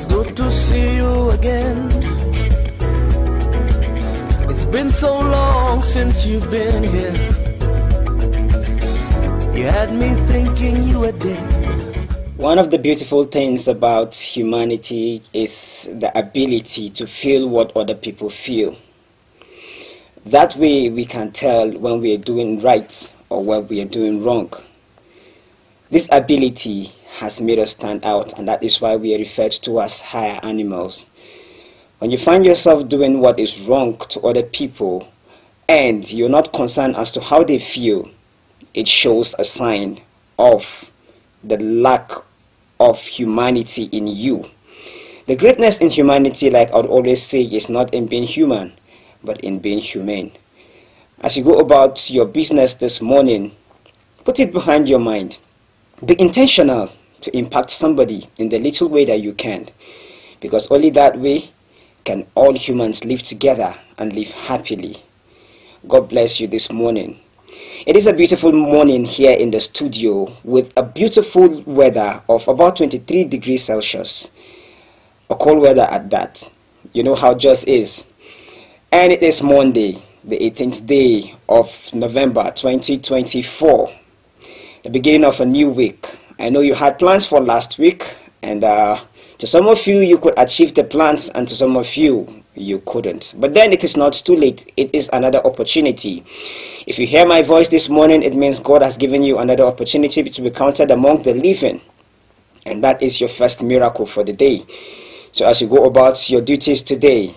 It's good to see you again. It's been so long since you've been here. You had me thinking you were dead. One of the beautiful things about humanity is the ability to feel what other people feel. That way we can tell when we are doing right or when we are doing wrong. This ability has made us stand out, and that is why we are referred to as higher animals. When you find yourself doing what is wrong to other people and you're not concerned as to how they feel, it shows a sign of the lack of humanity in you. The greatness in humanity, like I would always say, is not in being human, but in being humane. As you go about your business this morning, put it behind your mind. Be intentional to impact somebody in the little way that you can, because only that way can all humans live together and live happily. God bless you this morning. It is a beautiful morning here in the studio with a beautiful weather of about 23 degrees Celsius. A cold weather at that. You know how just is. And it is Monday, the 18th day of November 2024. The beginning of a new week. I know you had plans for last week, and to some of you, you could achieve the plans, and to some of you, you couldn't. But then it is not too late. It is another opportunity. If you hear my voice this morning, it means God has given you another opportunity to be counted among the living. And that is your first miracle for the day. So as you go about your duties today,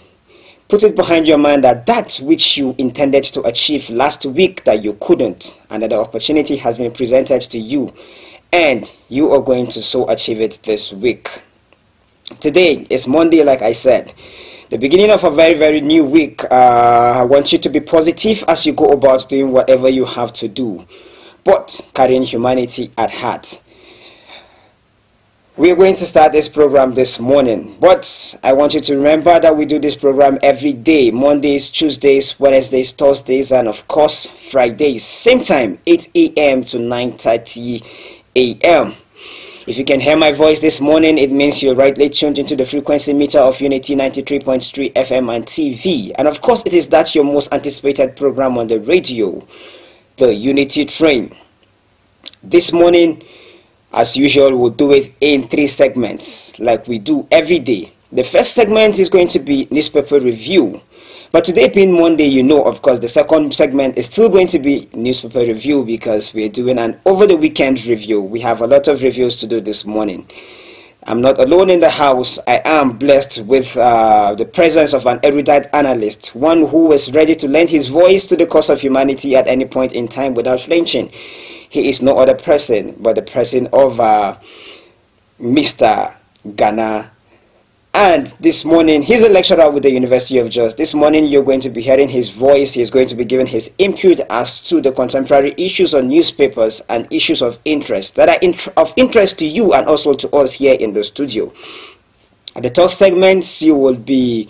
put it behind your mind that that which you intended to achieve last week that you couldn't, another opportunity has been presented to you, and you are going to so achieve it this week. Today is Monday, like I said, the beginning of a very, very new week. I want you to be positive as you go about doing whatever you have to do, but carrying humanity at heart. We are going to start this program this morning, but I want you to remember that we do this program every day: Mondays, Tuesdays, Wednesdays, Thursdays, and of course Fridays. Same time, 8 a.m. to 9:30 a.m. If you can hear my voice this morning, it means you're rightly tuned into the frequency meter of Unity 93.3 FM and TV. And of course, it is that your most anticipated program on the radio, the Unity Train. This morning, as usual, we'll do it in 3 segments, like we do every day. The first segment is going to be newspaper review. But today being Monday, you know, of course, the second segment is still going to be newspaper review because we're doing an over-the-weekend review. We have a lot of reviews to do this morning. I'm not alone in the house. I am blessed with the presence of an erudite analyst, one who is ready to lend his voice to the cause of humanity at any point in time without flinching. He is no other person but the person of Mr. Ghana. And this morning, he's a lecturer with the University of Jos. This morning, you're going to be hearing his voice. He's going to be giving his input as to the contemporary issues on newspapers and issues of interest that are of interest to you and also to us here in the studio. At the talk segments, you will be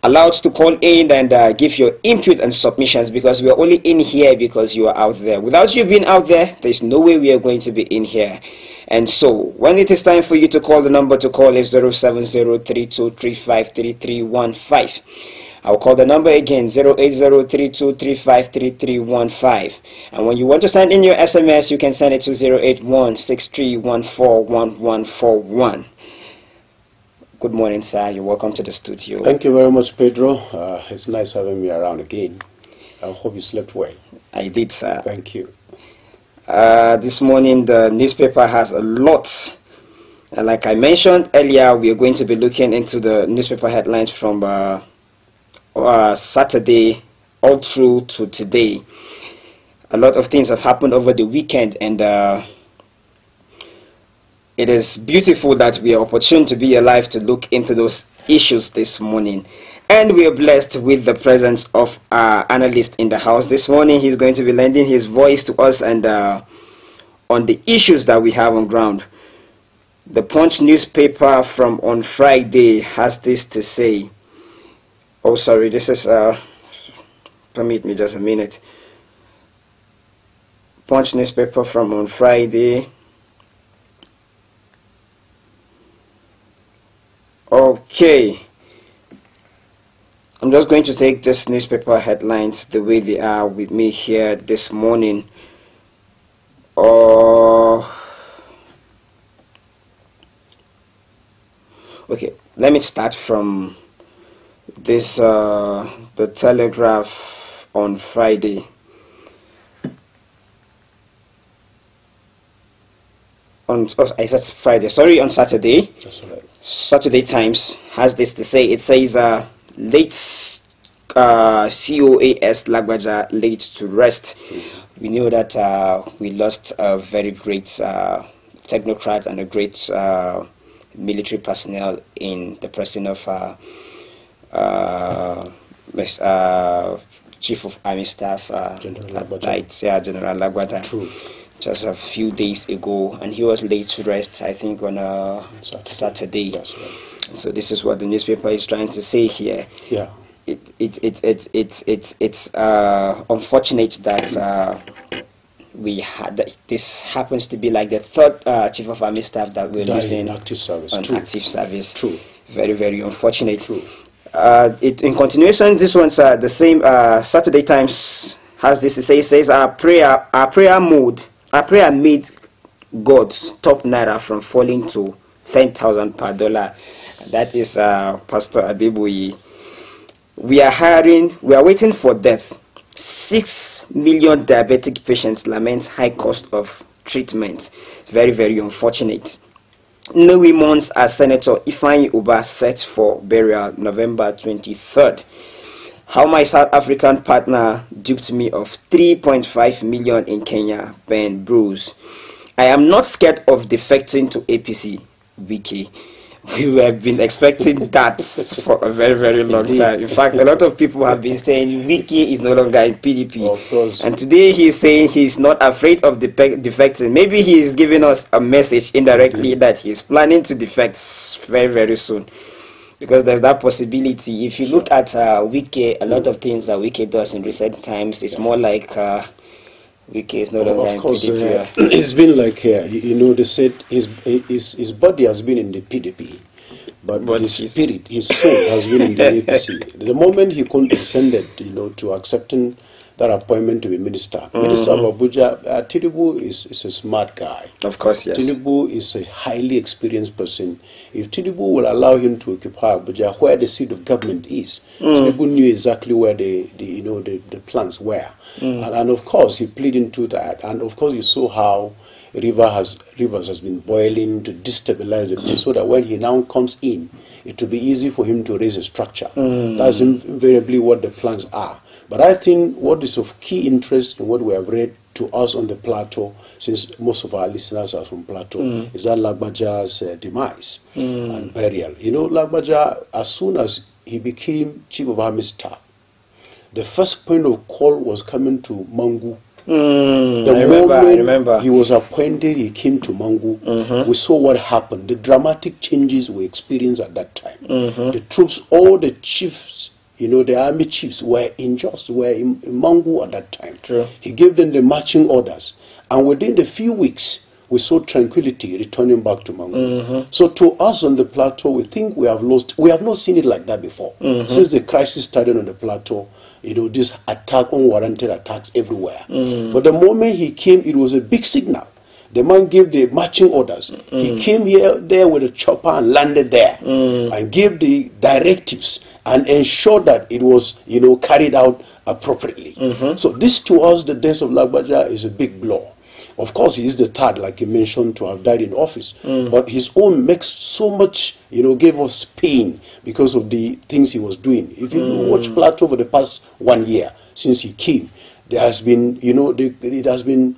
allowed to call in and give your input and submissions, because we are only in here because you are out there. Without you being out there, there's no way we are going to be in here. And so, when it is time for you to call, the number to call is 07032353315. I'll call the number again, 08032353315. And when you want to send in your SMS, you can send it to 08163141141. Good morning, sir. You're welcome to the studio. Thank you very much, Pedro. It's nice having me around again. I hope you slept well. I did, sir. Thank you. This morning, the newspaper has a lot. And like I mentioned earlier, we are going to be looking into the newspaper headlines from Saturday all through to today. A lot of things have happened over the weekend, and it is beautiful that we are opportune to be alive to look into those issues this morning. And we are blessed with the presence of our analyst in the house this morning. He's going to be lending his voice to us and on the issues that we have on ground. The Punch newspaper from on Friday has this to say. Oh, sorry, this is, permit me just a minute. Punch newspaper from on Friday. Okay. I'm just going to take this newspaper headlines the way they are with me here this morning. Okay, let me start from this, the Telegraph on Friday. I said Friday, sorry, on Saturday. That's right. Saturday Times has this to say. It says, late COAS Lagbaja laid to rest. We know that we lost a very great technocrat and a great military personnel in the person of Chief of Army Staff, General Lagbaja. Yeah, General Lagbaja. True. Just a few days ago, and he was laid to rest, I think, on Saturday. That's right. So this is what the newspaper is trying to say here. Yeah. It's unfortunate that we had that. This happens to be like the third Chief of Army Staff that we're losing in active service. on True. active service. True. Very, very unfortunate. True. In continuation, this one's the same. Saturday Times has this to say. It says our prayer made God stop Naira from falling to 10,000 per dollar. That is Pastor Adeboye. We are waiting for death. 6 million diabetic patients lament high cost of treatment. It's very, very unfortunate. No months as Senator Ifeanyi Ubah set for burial November 23rd. How my South African partner duped me of 3.5 million in Kenya, Ben Bruce. I am not scared of defecting to APC, Wiki. We have been expecting that for a very, very long time. In fact, a lot of people have been saying Wiki is no longer in PDP. Of course. And today he is saying he's not afraid of defecting. Maybe he is giving us a message indirectly that he is planning to defect very, very soon. Because there's that possibility. If you look at Wiki, a lot of things that Wiki does in recent times, it's more like Wiki is no longer in PDP. It's been like, you know, they said his body has been in the PDP, but his spirit, his soul has been in the APC. The moment he condescended, you know, to accepting that appointment to be minister. Minister of Abuja, Tinubu is a smart guy. Of course, yes. Tinubu is a highly experienced person. If Tinubu will allow him to occupy Abuja, where the seat of government is, Tinubu knew exactly where the plans were. And of course, he played into that. And of course, you saw how rivers has been boiling to destabilize the place, so that when he now comes in, it will be easy for him to raise a structure. That's invariably what the plans are. But I think what is of key interest in what we have read to us on the plateau, since most of our listeners are from plateau, is that Lagbaja's demise and burial. You know, Lagbaja, as soon as he became Chief of Army Staff, the first point of call was coming to Mangu. I remember. He was appointed, he came to Mangu. We saw what happened, the dramatic changes we experienced at that time. The troops, all the chiefs, you know, the army chiefs were in Mangu at that time. True. He gave them the marching orders. And within the few weeks, we saw tranquility returning back to Mangu. So to us on the plateau, we think we have not seen it like that before. Since the crisis started on the plateau, you know, this unwarranted attacks everywhere. But the moment he came, it was a big signal. The man gave the marching orders. He came there with a chopper and landed there and gave the directives and ensured that it was, you know, carried out appropriately. So this to us, the death of Lagbaja, is a big blow. Of course, he is the third, like you mentioned, to have died in office. But his own makes so much, you know, gave us pain because of the things he was doing. If you watch Plateau for the past 1 year since he came, there has been, you know, it has been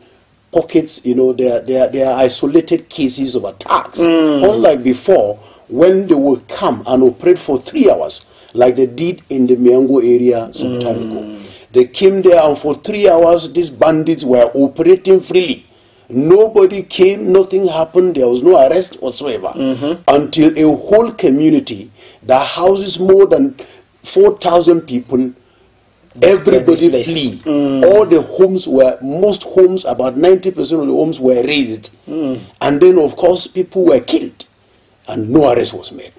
pockets, you know, there are isolated cases of attacks. Unlike before, when they would come and operate for 3 hours, like they did in the Miango area some time ago. They came there and for 3 hours, these bandits were operating freely. Nobody came, nothing happened, there was no arrest whatsoever. Until a whole community that houses more than 4,000 people, everybody flee. All the homes most homes, about 90% of the homes were razed. And then, of course, people were killed. And no arrest was made.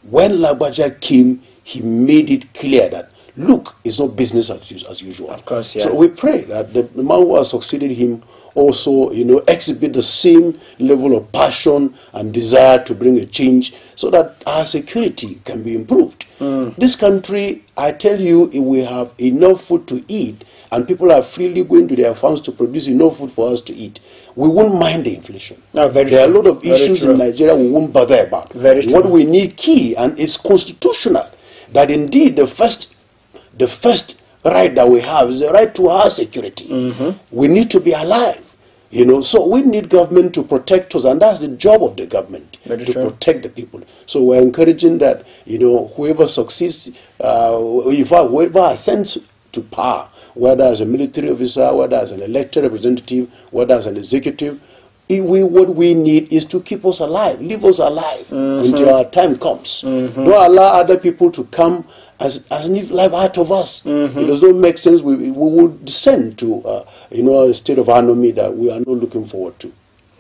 when Lagbaja came, he made it clear that, look, it's not business as usual. Of course, yeah. So we pray that the man who has succeeded him also, exhibit the same level of passion and desire to bring a change so that our security can be improved. This country, I tell you, if we have enough food to eat and people are freely going to their farms to produce enough food for us to eat, we won't mind the inflation. No, there are a lot of issues in Nigeria we won't bother about. What we need key, and it's constitutional, that indeed the first right that we have is the right to our security. We need to be alive, so we need government to protect us, and that's the job of the government, to protect the people. So we're encouraging that, whoever succeeds, in fact, whoever ascends to power, whether as a military officer, whether as an elected representative, whether as an executive, what we need is to keep us alive, leave us alive until our time comes. Don't allow other people to come and live life out of us. It does not make sense. We will descend to a state of anomy that we are not looking forward to.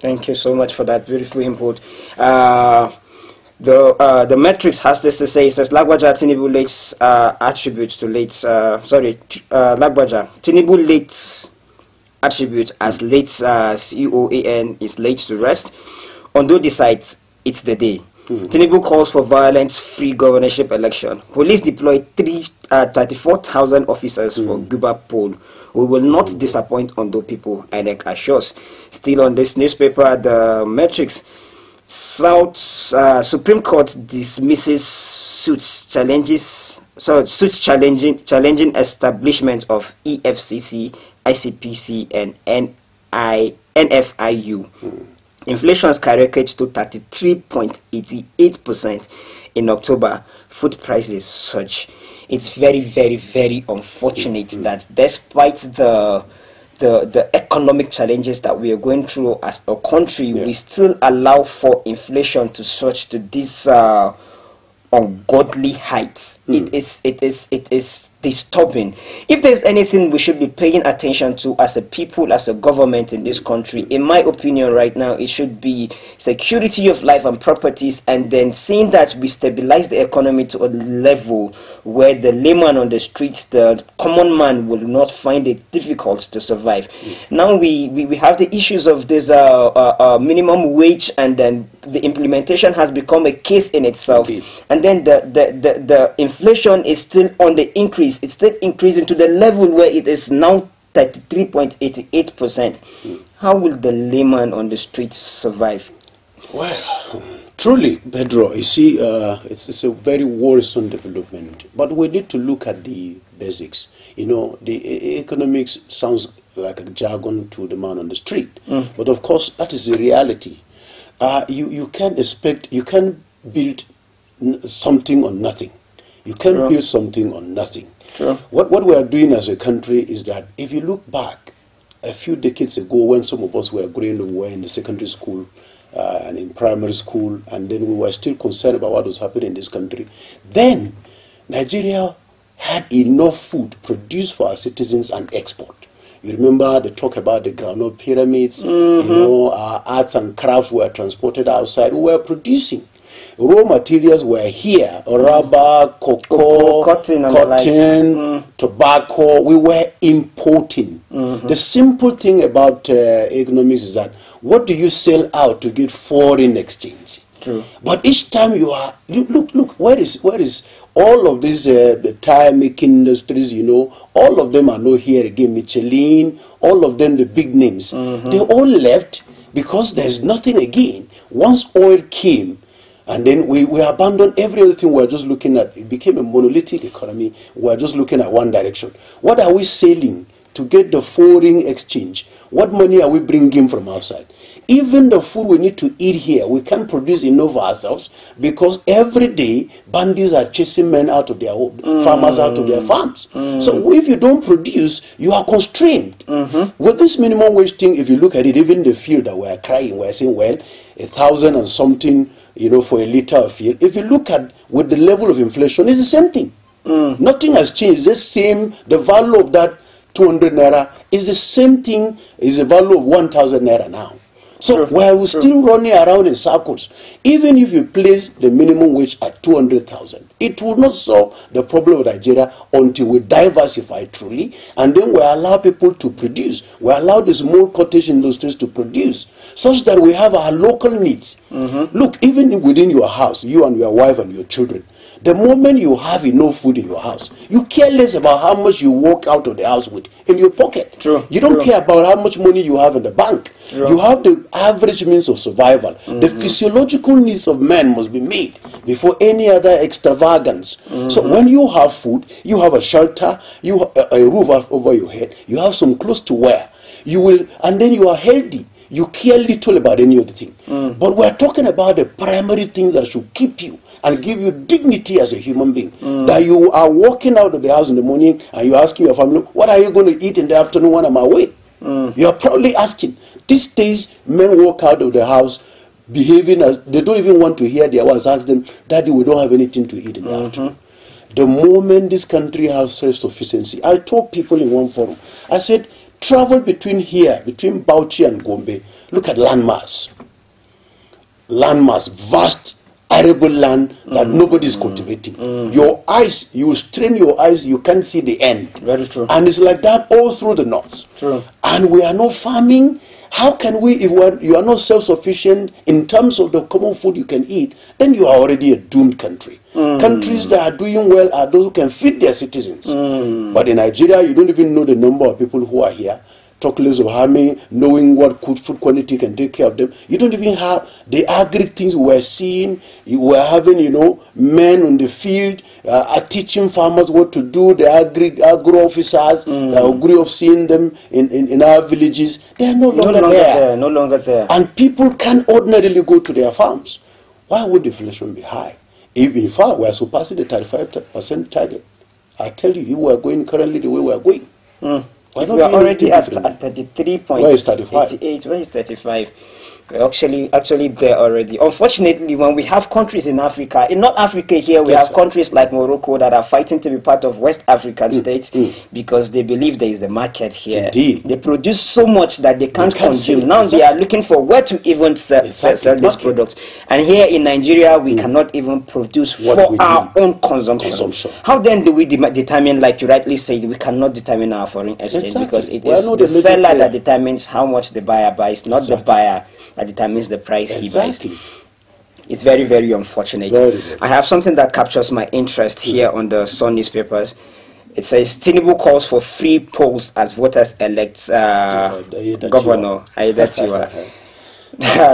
Thank you so much for that beautiful input. The Matrix has this to say. It says Lagbaja Tinubu lates attributes to late. Lagbaja Tinubu lates attribute as late COAN is late to rest. Although decides it's the day. Tinubu calls for violence-free governorship election. Police deploy 34,000 officers for Guba poll. We will not disappoint Ondo people, INEC assures. Still on this newspaper, the Matrix, Supreme Court dismisses suits challenging establishment of EFCC, ICPC, and NFIU. Inflation skyrocketed to 33.88% in October. Food prices surge. It's very, very, very unfortunate that despite the economic challenges that we are going through as a country, we still allow for inflation to surge to this ungodly heights. It is disturbing. If there's anything we should be paying attention to as a people, as a government in this country, in my opinion right now, it should be security of life and properties, and then seeing that we stabilize the economy to a level where the layman on the streets, the common man, will not find it difficult to survive. Now we have the issues of this minimum wage, and then the implementation has become a case in itself. And then the inflation is still on the increase. It's still increasing to the level where it is now 33.88%. How will the layman on the streets survive? Well, truly, Pedro, you see, it's a very worrisome development. But we need to look at the basics. The economics sounds like a jargon to the man on the street. But of course, that is the reality. You can't build something on nothing. You can't build something on nothing. What we are doing as a country is that if you look back a few decades ago, when some of us were growing up, we were in the secondary school and in primary school, and then we were still concerned about what was happening in this country, then Nigeria had enough food produced for our citizens and export. You remember the talk about the groundnut pyramids, our arts and crafts were transported outside. We were producing. Raw materials were here, rubber, cocoa, cotton, tobacco. We were importing. The simple thing about economics is that what do you sell out to get foreign exchange? But each time you are, look, where is all of these tire making industries, all of them are not here again. Michelin, all of them, the big names. They all left because there's nothing again. Once oil came, and then we abandoned everything. We're just looking at, it became a monolithic economy. We're just looking at one direction. What are we selling to get the foreign exchange? What money are we bringing from outside? Even the food we need to eat here, we can't produce enough ourselves because every day bandits are chasing men out of their home, farmers out of their farms. So if you don't produce, you are constrained. With this minimum wage thing, if you look at it, even the fuel that we're crying, we're saying, well, 1,000 and something, for a liter of fuel. If you look at with the level of inflation, it's the same thing. Nothing has changed. The same, the value of that 200 naira is the same thing, is the value of 1,000 naira now. So while we're still running around in circles, even if you place the minimum wage at 200,000, it will not solve the problem of Nigeria until we diversify truly, and then we allow people to produce. We allow the small cottage industries to produce, such that we have our local needs. Look, even within your house, you and your wife and your children, the moment you have enough food in your house, you care less about how much you walk out of the house with in your pocket. You don't care about how much money you have in the bank. You have the average means of survival. The physiological needs of men must be made before any other extravagance. So when you have food, you have a shelter, you have a roof over your head, you have some clothes to wear, and then you are healthy. You care little about any other thing. But we're talking about the primary things that should keep you and give you dignity as a human being. That you are walking out of the house in the morning and you're asking your family, what are you going to eat in the afternoon when I'm away? You're probably asking. These days, men walk out of the house behaving as, they don't even want to hear their wives ask them, Daddy, we don't have anything to eat in the afternoon. The moment this country has self-sufficiency, I told people in one forum, I said, travel between here, between Bauchi and Gombe, look at landmass. Landmass, vast, arable land that nobody is cultivating. Your eyes, you strain your eyes, you can't see the end. Very true. And it's like that all through the north. True. And we are not farming. How can we, if you are not self-sufficient in terms of the common food you can eat, then you are already a doomed country. Countries that are doing well are those who can feed their citizens. But in Nigeria, you don't even know the number of people who are here. Talk less of harming, knowing what food quality can take care of them. You don't even have the agri things we're seeing. We're having, men on the field are teaching farmers what to do. The agro officers agree of seeing them in our villages. They are no longer there. No longer there. And people can't ordinarily go to their farms. Why would inflation be high? If in fact we are surpassing the 35% target, I tell you, if we are going currently the way we are going. We are already at 33.88. Where is 35? Where is 35? We're actually there already. Unfortunately, when we have countries in Africa, in North Africa here, we have countries like Morocco that are fighting to be part of West African states because they believe there is a market here. Indeed. They produce so much that they can't consume. Now they are looking for where to even sell these products. And here in Nigeria, we cannot even produce for our own consumption. How then do we determine, like you rightly said, we cannot determine our foreign exchange because it is the seller that determines how much the buyer buys, not the buyer that determines the price he buys. It's very, very unfortunate. Very. I have something that captures my interest here on the Sun newspapers. It says Tinubu calls for free polls as voters elect Governor Kayatarwa.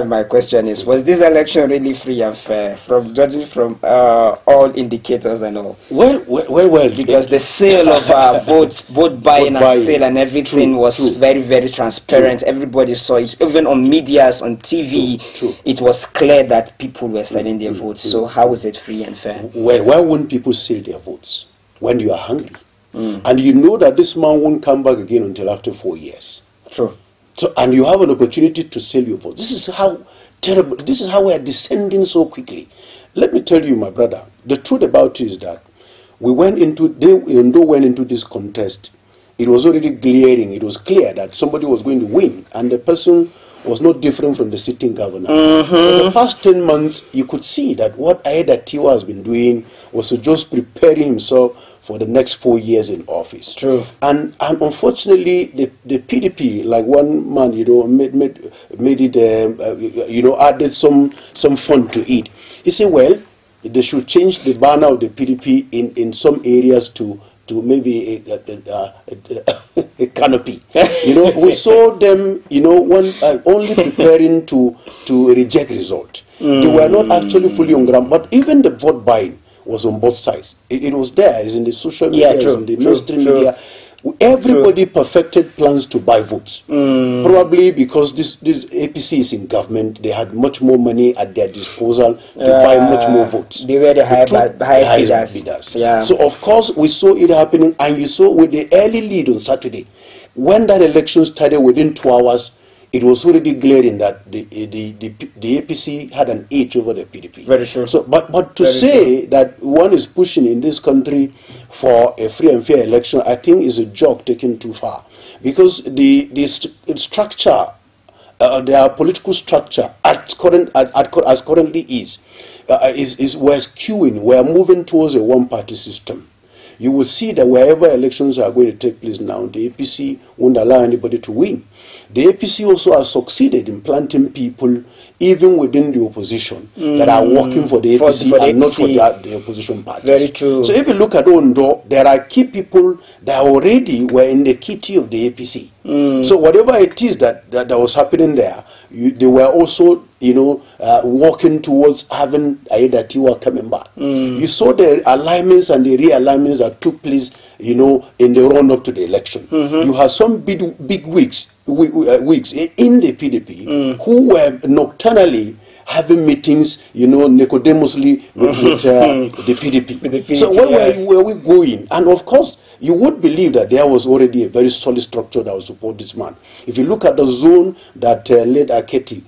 My question is, was this election really free and fair, from judging from all indicators and all? Well. Because the sale of vote buying and sale and everything was very, very transparent. Everybody saw it, even on medias, on TV. It was clear that people were selling their votes. So how was it free and fair? Well, why wouldn't people sell their votes when you are hungry? And you know that this man won't come back again until after 4 years. True. So, and you have an opportunity to sell your vote. This is how terrible, this is how we are descending so quickly. Let me tell you, my brother, the truth about it is that they went into this contest. It was already glaring. It was clear that somebody was going to win, and the person was not different from the sitting governor. For the past 10 months, you could see that what Kayatarwa has been doing was to just preparing himself for the next 4 years in office. True. And unfortunately, the PDP, like one man, made it, added some fun to it. He said, well, they should change the banner of the PDP in some areas to maybe a canopy. We saw them, only preparing to reject result. They were not actually fully on ground, but even the vote buying was on both sides. It was there, it's in the social media, it's in the mainstream media. Everybody perfected plans to buy votes. Probably because this APC is in government, they had much more money at their disposal to buy much more votes. They were the highest bidders. Yeah. So of course we saw it happening, and you saw with the early lead on Saturday, when that election started within 2 hours, it was already glaring that the APC had an edge over the PDP. Very sure. So, but to say that one is pushing in this country for a free and fair election, I think is a joke taken too far, because the structure their political structure as currently is we're skewing, we're moving towards a one-party system. You will see that wherever elections are going to take place now, the APC won't allow anybody to win. The APC also has succeeded in planting people even within the opposition that are working for the APC not for the opposition parties. Very true. So if you look at Ondo, there are key people that already were in the kitty of the APC. So whatever it is that was happening there, they were also, working towards having Ayedatiwa coming back. You saw the alignments and the realignments that took place, in the run-up to the election. You had some big wigs in the PDP who were nocturnally having meetings, Nicodemously with the PDP. So where were we going? And of course, you would believe that there was already a very solid structure that would support this man. If you look at the zone that late Aketi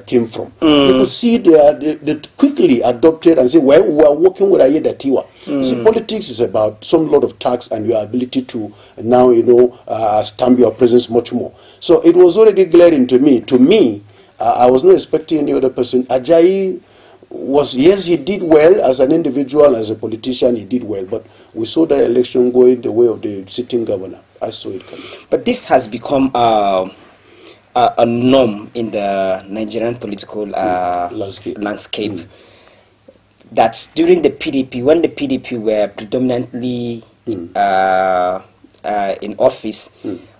came from, you could see they quickly adopted and said, well, we are working with Ayedatiwa. See, politics is about some lot of tax and your ability to now, stamp your presence much more. So it was already glaring to me. I was not expecting any other person. Ajayi was, yes, he did well as an individual, as a politician, he did well, but we saw that election going the way of the sitting governor. I saw it coming. But this has become a norm in the Nigerian political landscape. That during the PDP, when the PDP were predominantly in office,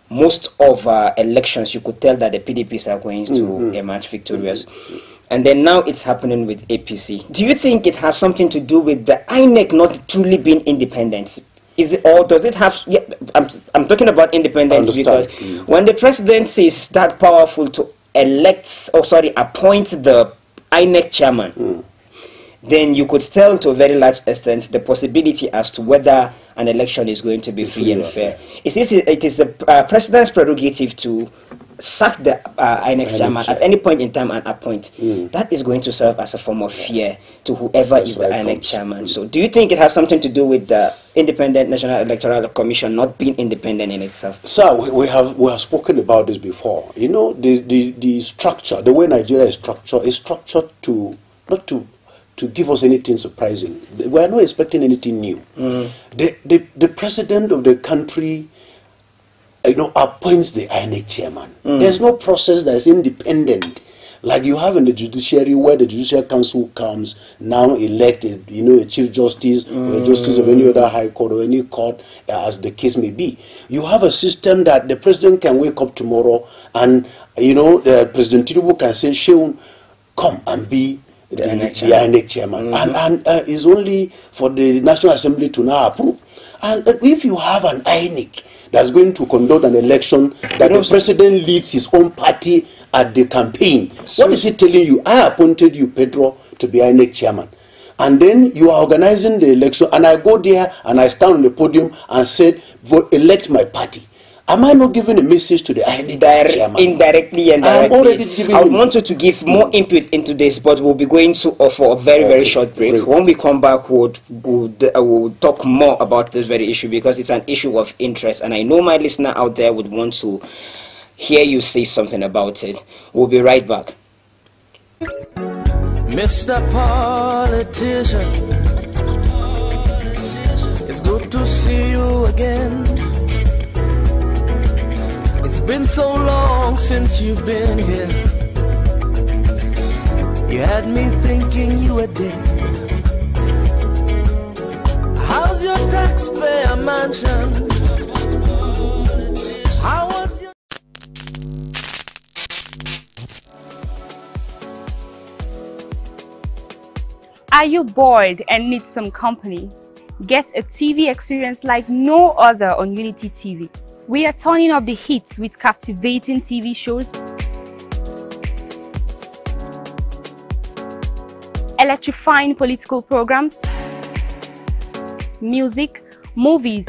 most of elections, you could tell that the PDPs are going to emerge victorious. And then now it's happening with APC. Do you think it has something to do with the INEC not truly being independent? Is it, or does it have? Yeah, I'm talking about independence because when the presidency is that powerful to appoint the INEC chairman, then you could tell to a very large extent the possibility as to whether an election is going to be free and fair. It is the president's prerogative to sack the INEC chairman at any point in time and appoint. That is going to serve as a form of fear to whoever is the INEC chairman. So do you think it has something to do with the Independent National Electoral Commission not being independent in itself? Sir, we have spoken about this before. The structure, the way Nigeria is structured to not to give us anything surprising. We are not expecting anything new. The president of the country appoints the INEC chairman. There's no process that is independent like you have in the judiciary, where the Judicial Council comes now elect a chief justice or a justice of any other high court or any court, as the case may be. You have a system that the president can wake up tomorrow and the President Tinubu can say, Sheun, come and be the INEC chairman, and it's only for the National Assembly to now approve. And if you have an INEC that's going to conduct an election that the president leads his own party at the campaign, what is he telling you? I appointed you, Pedro, to be INEC chairman. And then you are organizing the election, and I go there and I stand on the podium and said, elect my party. Am I not giving a message to the INEC chairman? Indirectly and directly. I am already giving. I want you to give more input into this, but we'll be going to for a very short break. When we come back, we'll talk more about this very issue, because it's an issue of interest, and I know my listener out there would want to hear you say something about it. We'll be right back. Mr. Politician, it's good to see you again. It's been so long since you've been here. You had me thinking you were dead. How's your taxpayer mansion? How was your... Are you bored and need some company? Get a TV experience like no other on Unity TV. We are turning up the hits with captivating TV shows, electrifying political programs, music, movies,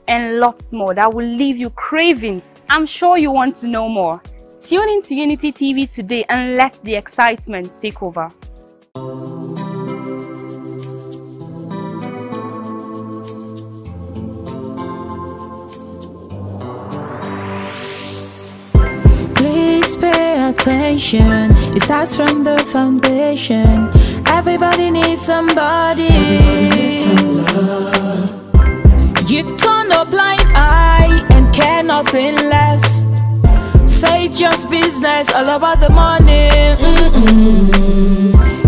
and lots more that will leave you craving. I'm sure you want to know more. Tune in to Unity TV today and let the excitement take over. Please pay attention. It starts from the foundation. Everybody needs somebody. You turn a blind eye and care nothing less. Say it's just business, all about the money.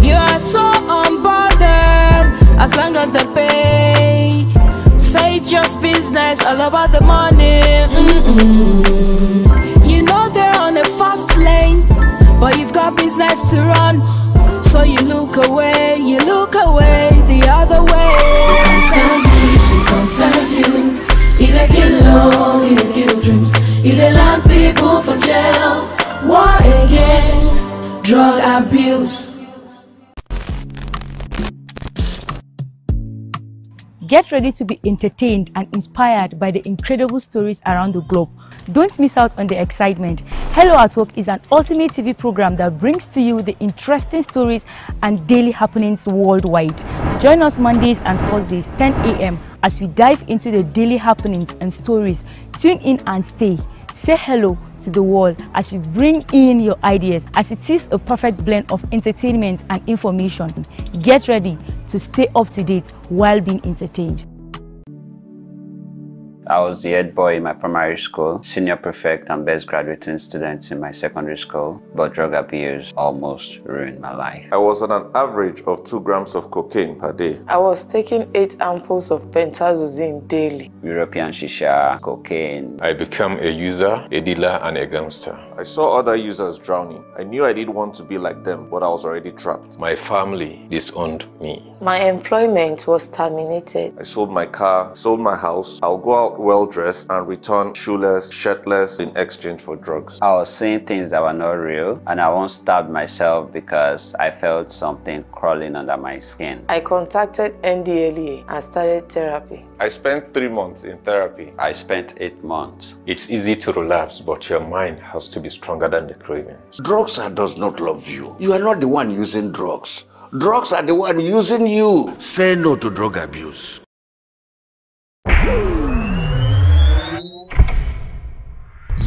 You are so unbothered as long as they pay. Say it's just business, all about the money. You know they're on a fast lane, but you've got business to run. So you look away the other way. It concerns you. It kill love, it kill dreams. It land people for jail. War against drug abuse. Get ready to be entertained and inspired by the incredible stories around the globe. Don't miss out on the excitement. Hello at Work is an ultimate TV program that brings to you the interesting stories and daily happenings worldwide. Join us Mondays and Thursdays, 10 a.m. as we dive into the daily happenings and stories. Tune in and stay. Say hello to the world as you bring in your ideas, as it is a perfect blend of entertainment and information. Get ready to stay up to date while being entertained. I was the head boy in my primary school, senior prefect and best graduating student in my secondary school, but drug abuse almost ruined my life. I was on an average of 2 grams of cocaine per day. I was taking 8 ampoules of pentazosine daily. European shisha, cocaine. I became a user, a dealer and a gangster. I saw other users drowning. I knew I didn't want to be like them, but I was already trapped. My family disowned me. My employment was terminated. I sold my car, sold my house. I'll go out well-dressed and return shoeless, shirtless in exchange for drugs. I was seeing things that were not real, and I once stabbed myself because I felt something crawling under my skin. I contacted NDLEA and started therapy. I spent 3 months in therapy. I spent 8 months. It's easy to relapse, but your mind has to be stronger than the cravings. Drugs does not love you. You are not the one using drugs. Drugs are the one using you. Say no to drug abuse.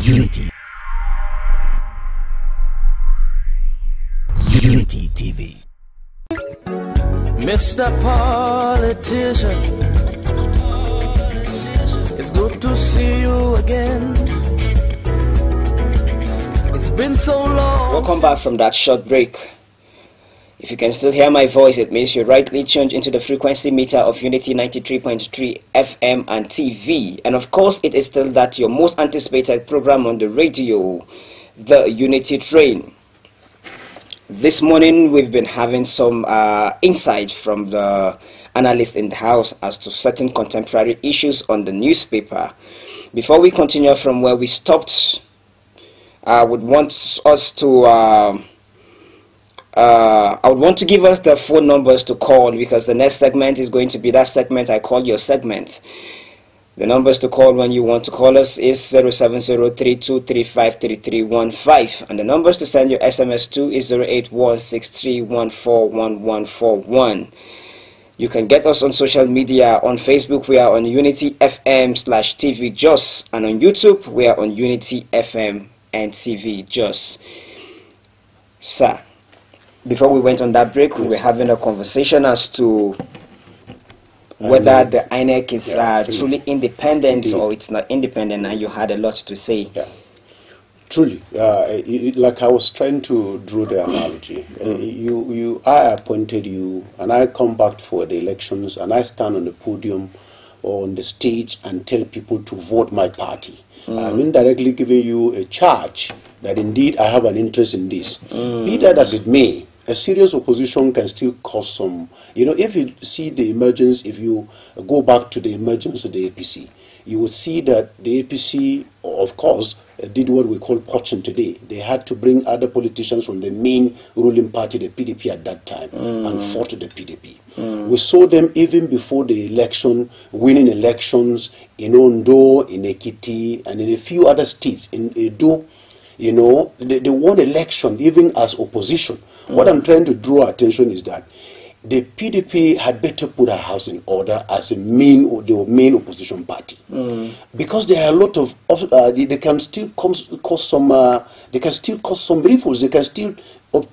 Unity. Unity TV. Mr. Politician, it's good to see you again. It's been so long. Welcome back from that short break. If you can still hear my voice, it means you're rightly tuned into the frequency meter of Unity 93.3 FM and TV. And of course, it is still that your most anticipated program on the radio, the Unity Train. This morning, we've been having some insight from the analysts in the house as to certain contemporary issues on the newspaper. Before we continue from where we stopped, I would want us to I would want to give us the phone numbers to call, because the next segment is going to be that segment I call your segment. The numbers to call when you want to call us is 07032353315, and the numbers to send your SMS to is 08163141141. You can get us on social media. On Facebook, we are on Unity FM/TV Jos, and on YouTube, we are on Unity FM and TV Jos. Sir, before we went on that break, we were having a conversation as to whether the INEC is truly independent or it's not independent, and you had a lot to say. Yeah. Truly, like I was trying to draw the analogy. I appointed you, and I come back for the elections, and I stand on the podium or on the stage and tell people to vote my party. I'm indirectly giving you a charge that indeed I have an interest in this. Be that as it may, a serious opposition can still cause some, if you see the emergence, if you go back to the emergence of the APC, you will see that the APC, of course, did what we call poaching today. They had to bring other politicians from the main ruling party, the PDP at that time, and fought the PDP. We saw them even before the election, winning elections in Ondo, in Ekiti, and in a few other states. In Edo, they won election even as opposition. What I'm trying to draw attention is that the PDP had better put our house in order as the main opposition party, because there are a lot of they can still cause some ripples. They can still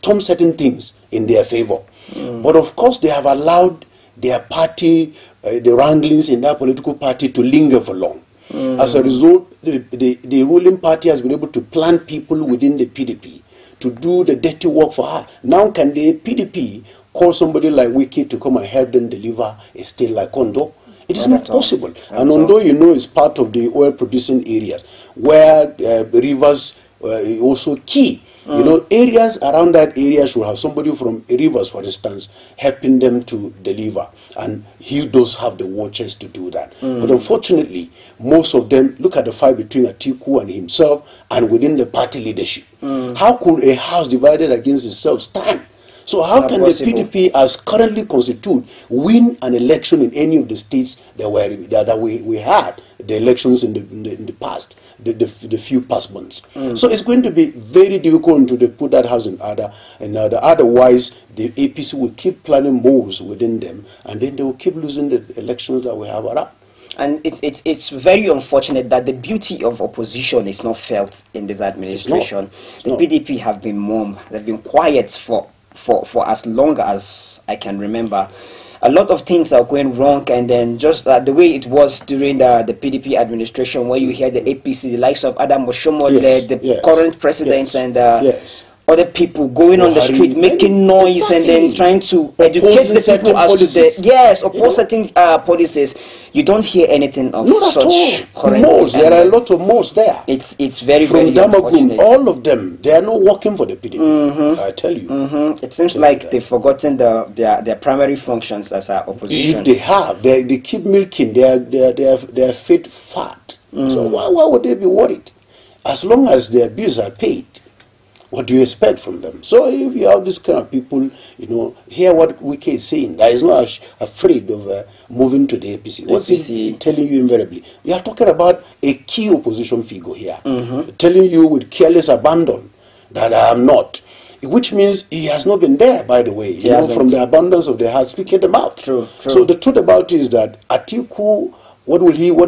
turn certain things in their favor. But of course, they have allowed their party, the wranglings in that political party, to linger for long. As a result, the ruling party has been able to plant people within the PDP to do the dirty work for her. Now, can the PDP call somebody like Wiki to come and help them deliver a state like Ondo? It is not possible. And Ondo, you know, is part of the oil-producing areas where rivers also key. You know, areas around that area should have somebody from rivers, for instance, helping them to deliver. And he does have the watchers to do that. But unfortunately, most of them, look at the fight between Atiku and himself and within the party leadership. How could a house divided against itself stand? So how can the PDP, as currently constituted, win an election in any of the states that we had the elections in the past, the few past months? So it's going to be very difficult to put that house in order. Otherwise, the APC will keep planning moves within them, and then they will keep losing the elections that we have around. And it's very unfortunate that the beauty of opposition is not felt in this administration. The PDP have been mum. They've been quiet for as long as I can remember. A lot of things are going wrong, and then just the way it was during the PDP administration, where you hear the APC, the likes of Adam Oshomole, the current president, and other people going on the street making noise and then trying to educate the people as to the oppose certain policies. You don't hear anything of such current. There are a lot of most there. It's very from Damagum, all of them, they are not working for the PDP. I tell you. It seems like they've forgotten their primary functions as our opposition. If they have, they keep milking their feet fat. So why would they be worried? As long as their bills are paid, what do you expect from them? So if you have this kind of people, you know, hear what Wiki is saying, that is not afraid of moving to the APC. What's he telling you invariably? We are talking about a key opposition figure here, telling you with careless abandon that I am not. Which means he has not been there, by the way. You know, from the abundance of their heart, speaking them out. True. So the truth about it is that Atiku, what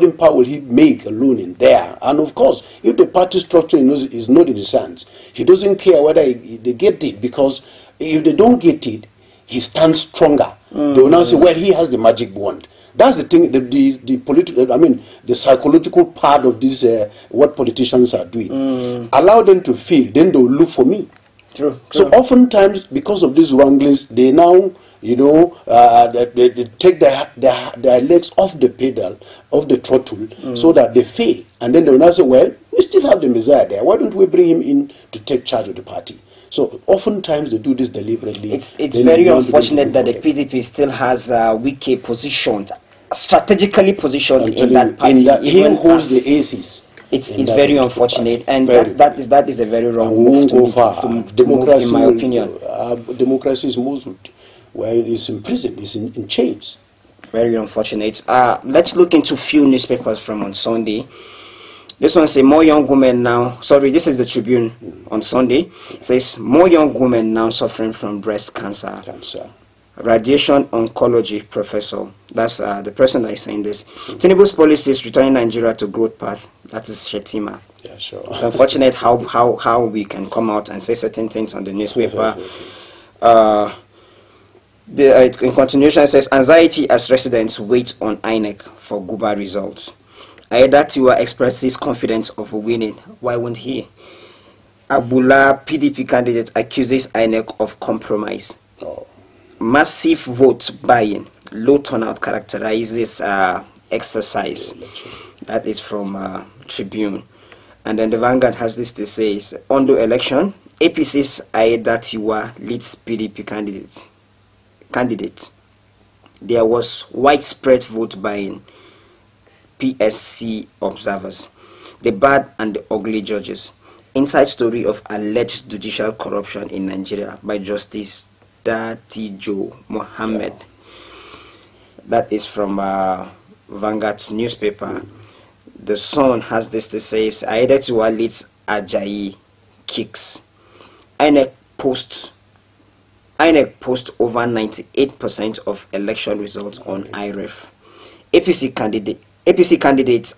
impact will he make alone in there? And of course, if the party structure is not in his hands, he doesn't care whether they get it, because if they don't get it, he stands stronger. They will now say, well, he has the magic wand. That's the thing, the political, I mean, the psychological part of this, what politicians are doing. Allow them to feel, then they will look for me. True. So oftentimes, because of these wranglings, they now, you know, they take their legs off the pedal, off the throttle, so that they fail. And then they will now say, well, we still have the Messiah there. Why don't we bring him in to take charge of the party? So oftentimes they do this deliberately. It's very unfortunate that the PDP still has Wiki positioned, strategically positioned in that party. He holds the aces. It's very unfortunate, and that is a very wrong move to move, in my opinion. Democracy is muzzled, where it is in prison, it's in chains. Very unfortunate. Let's look into few newspapers from on Sunday. This one says more young women now. Sorry, this is the Tribune on Sunday. It says more young women now suffering from breast cancer. Radiation oncology professor. That's the person that is saying this. Tinubu's policies returning Nigeria to growth path. That is Shetima. Yeah, sure. It's unfortunate how we can come out and say certain things on the newspaper. In continuation, it says anxiety as residents wait on INEC for Guba results. Aidatiwa expresses confidence of winning. Why won't he? Abula, PDP candidate, accuses INEC of compromise. Massive vote buying, low turnout characterizes exercise. That is from Tribune. And then the Vanguard has this to say, on the election, APC's Aidatiwa leads PDP candidate. There was widespread vote buying. PSC observers, the bad and the ugly judges. Inside story of alleged judicial corruption in Nigeria by Justice Datijo Mohammed. That is from Vanguard's newspaper. The Sun has this to say, Aidatiwa leads Ajayi kicks. INEC INEC posts over 98% of election results on IREF. APC candidates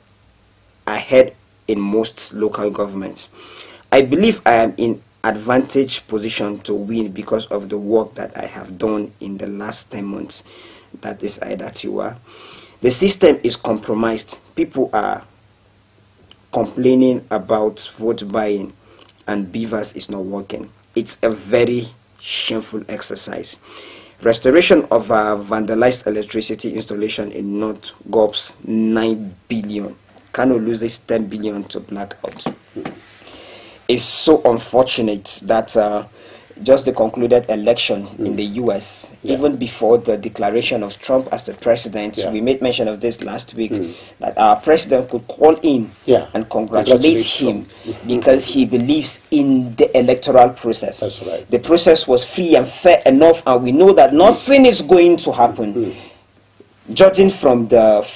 ahead in most local governments. I believe I am in advantage position to win because of the work that I have done in the last 10 months. That is Aidatiwa. The system is compromised. People are complaining about vote buying and beavers is not working. It's a very shameful exercise. Restoration of vandalized electricity installation in North Gulf's 9 billion. Kano loses 10 billion to blackout. It's so unfortunate that just the concluded election in the US, even before the declaration of Trump as the president, we made mention of this last week, that our president could call in and congratulate him because he believes in the electoral process. That's right. The process was free and fair enough, and we know that nothing is going to happen. Judging from the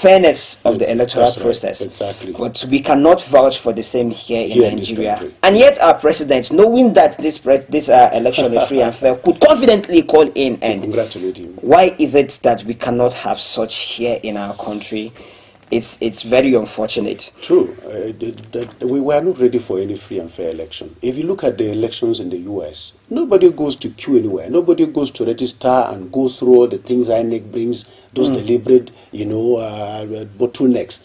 fairness of the electoral process. Exactly. But we cannot vouch for the same here in Nigeria. And yet our president, knowing that this election is free and fair, could confidently call in and congratulate him. Why is it that we cannot have such here in our country? It's very unfortunate. True. We were not ready for any free and fair election. If you look at the elections in the US, nobody goes to queue anywhere. Nobody goes to register and go through all the things INEC brings, those deliberate, bottlenecks.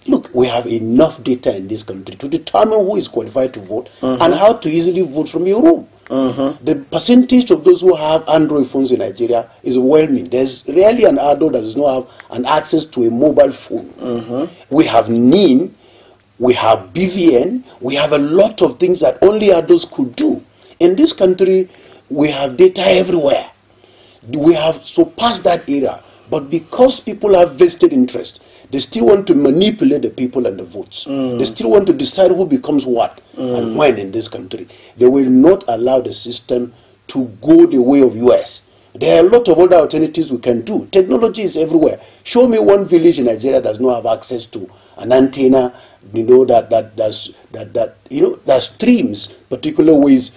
Look, we have enough data in this country to determine who is qualified to vote and how to easily vote from your room. The percentage of those who have Android phones in Nigeria is overwhelming. There's rarely an adult that does not have an access to a mobile phone. We have NIN, we have BVN, we have a lot of things that only adults could do. In this country, we have data everywhere. We have surpassed that era. But because people have vested interest, they still want to manipulate the people and the votes. They still want to decide who becomes what and when in this country. They will not allow the system to go the way of US. There are a lot of other alternatives we can do. Technology is everywhere. Show me one village in Nigeria that does not have access to an antenna, that streams particular ways,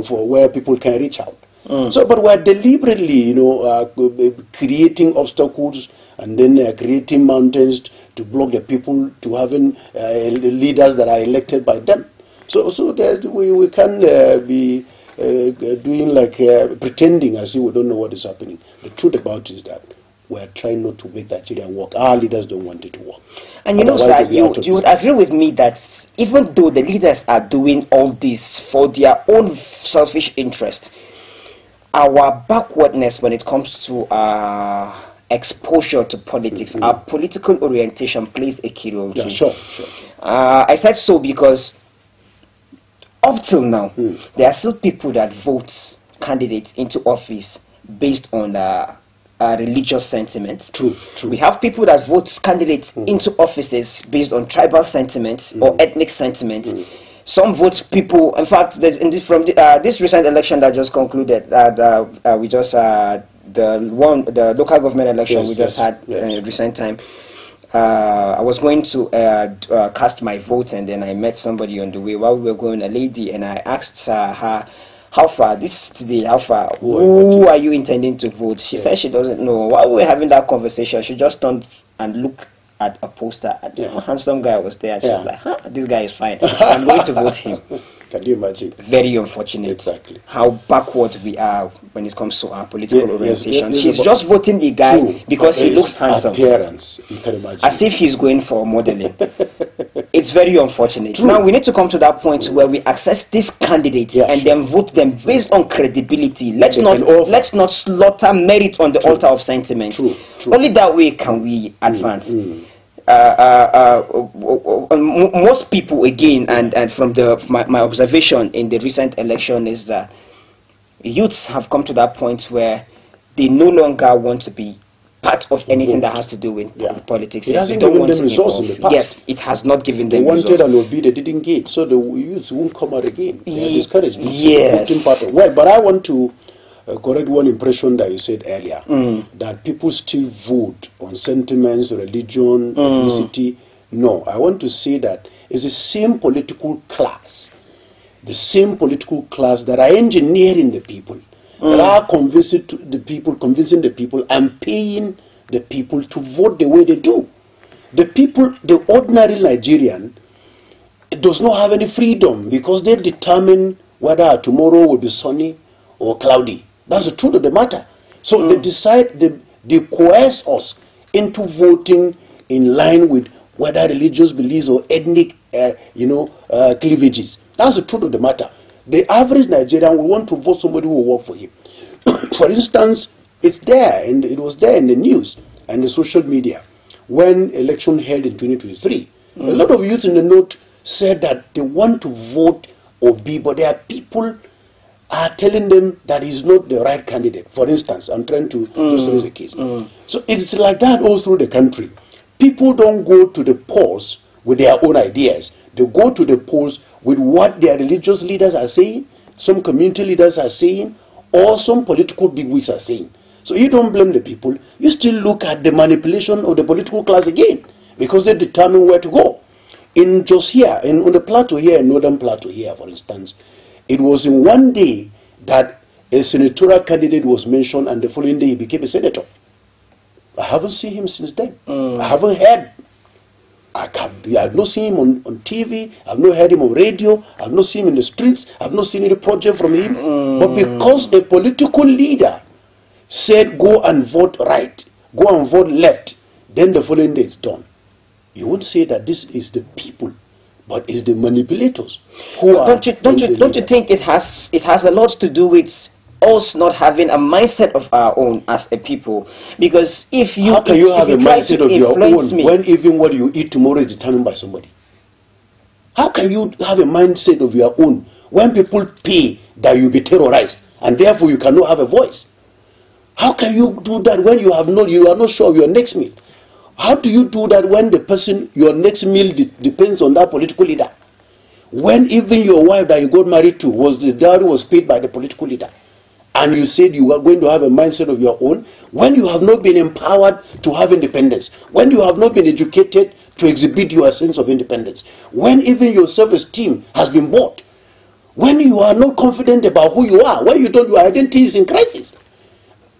for where people can reach out. But we're deliberately, creating obstacles and then creating mountains to block the people to having leaders that are elected by them. So that we can be doing like pretending as if we don't know what is happening. The truth about it is that we're trying not to make Nigeria work. Our leaders don't want it to work. And sir, you would agree with me that even though the leaders are doing all this for their own selfish interest, our backwardness when it comes to exposure to politics, our political orientation plays a key role too. Sure. I said so because up till now, there are still people that vote candidates into office based on religious sentiments. True. We have people that vote candidates into offices based on tribal sentiments or ethnic sentiments. Some vote people. In fact, from this recent election that just concluded, we just the local government election had in recent time. I was going to cast my vote, and then I met somebody on the way while we were going, a lady, and I asked her, how far this today? How far? Who are you intending to vote? She said she doesn't know. While we were having that conversation, she just turned and looked at a poster. A handsome guy was there. And she was like, this guy is fine. I'm going to vote him. Can you imagine? Very unfortunate. Exactly. How backward we are when it comes to our political orientation. She's just voting the guy because he looks handsome. Appearance, you can imagine. As if he's going for modeling. It's very unfortunate. Now we need to come to that point where we access these candidates and then vote them based on credibility. Let's not slaughter merit on the altar of sentiment. Only that way can we advance. Most people, again, and from my observation in the recent election, is that youths have come to that point where they no longer want to be part of anything that has to do with politics. It hasn't given them results in the past. Yes, it has not given them results. They wanted an OB, they didn't get, so the youths won't come out again. They are discouraged. Yes. But I want to correct one impression that you said earlier, that people still vote on sentiments, religion, ethnicity. No, I want to say that it's the same political class that are engineering the people, There are convincing the people, and paying the people to vote the way they do. The people, the ordinary Nigerian, does not have any freedom because they determine whether tomorrow will be sunny or cloudy. That's the truth of the matter. So they decide, they coerce us into voting in line with whether religious beliefs or ethnic, cleavages. That's the truth of the matter. The average Nigerian will want to vote somebody who will work for him. For instance, it's there, and it was there in the news and the social media when election held in 2023. A lot of youth in the north said that they want to vote Obi, but there are people are telling them that he's not the right candidate. For instance, I'm trying to just raise a case. So it's like that all through the country. People don't go to the polls with their own ideas. They go to the polls with what their religious leaders are saying, some community leaders are saying, or some political bigwigs are saying. So you don't blame the people. You still look at the manipulation of the political class again, because they determine where to go. In just here, on the plateau here, in northern plateau here, for instance, it was in one day that a senatorial candidate was mentioned, and the following day he became a senator. I haven't seen him since then. I haven't heard. I have not seen him on TV. I've not heard him on radio. I've not seen him in the streets. I've not seen any project from him. But because a political leader said go and vote right, go and vote left, then the following day it's done. You won't say that this is the people, but it's the manipulators who are. Don't you think it has a lot to do with us not having a mindset of our own as a people? Because if you how can you have a mindset of your own when even what you eat tomorrow is determined by somebody? How can you have a mindset of your own when people pay that you be terrorized and therefore you cannot have a voice? How can you do that when you are not sure of your next meal? How do you do that when your next meal depends on that political leader? When even your wife that you got married to the dowry was paid by the political leader, and you said you are going to have a mindset of your own, when you have not been empowered to have independence, when you have not been educated to exhibit your sense of independence, when even your self-esteem has been bought, when you are not confident about who you are, when your identity is in crisis.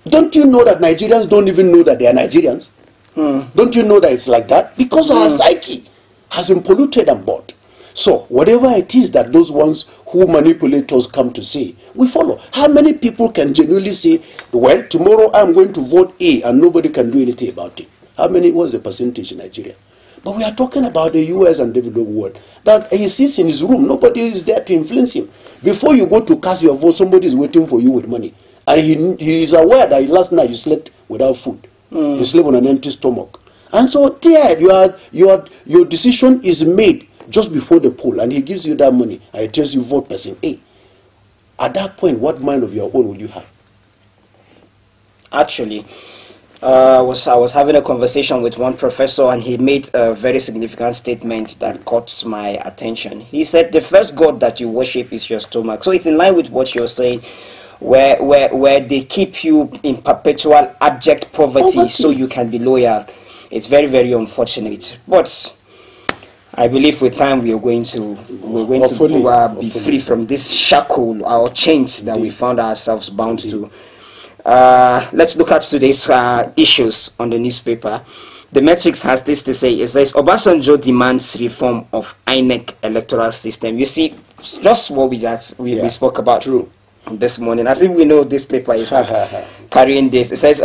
Don't you know that Nigerians don't even know that they are Nigerians? Don't you know that it's like that? Because our psyche has been polluted and bought. So whatever it is that those ones who manipulate us come to say, we follow. How many people can genuinely say, well, tomorrow I'm going to vote A and nobody can do anything about it? How many was the percentage in Nigeria? But we are talking about the US and developed world. That he sits in his room, nobody is there to influence him. Before you go to cast your vote, somebody is waiting for you with money. And he is aware that last night you slept without food. You slept on an empty stomach. And so there, your decision is made just before the poll, and he gives you that money, and he tells you vote person A. At that point, what mind of your own will you have? Actually, I was having a conversation with one professor, and he made a very significant statement that caught my attention. He said the first god that you worship is your stomach. So it's in line with what you're saying, where they keep you in perpetual abject poverty so you can be loyal. It's very, very unfortunate. But I believe with time we are going to be free from this shackle or chains that we found ourselves bound to. Let's look at today's issues on the newspaper. The Matrix has this to say. It says Obasanjo demands reform of INEC electoral system. You see, just what we spoke about this morning. As if we know this paper is carrying this. It says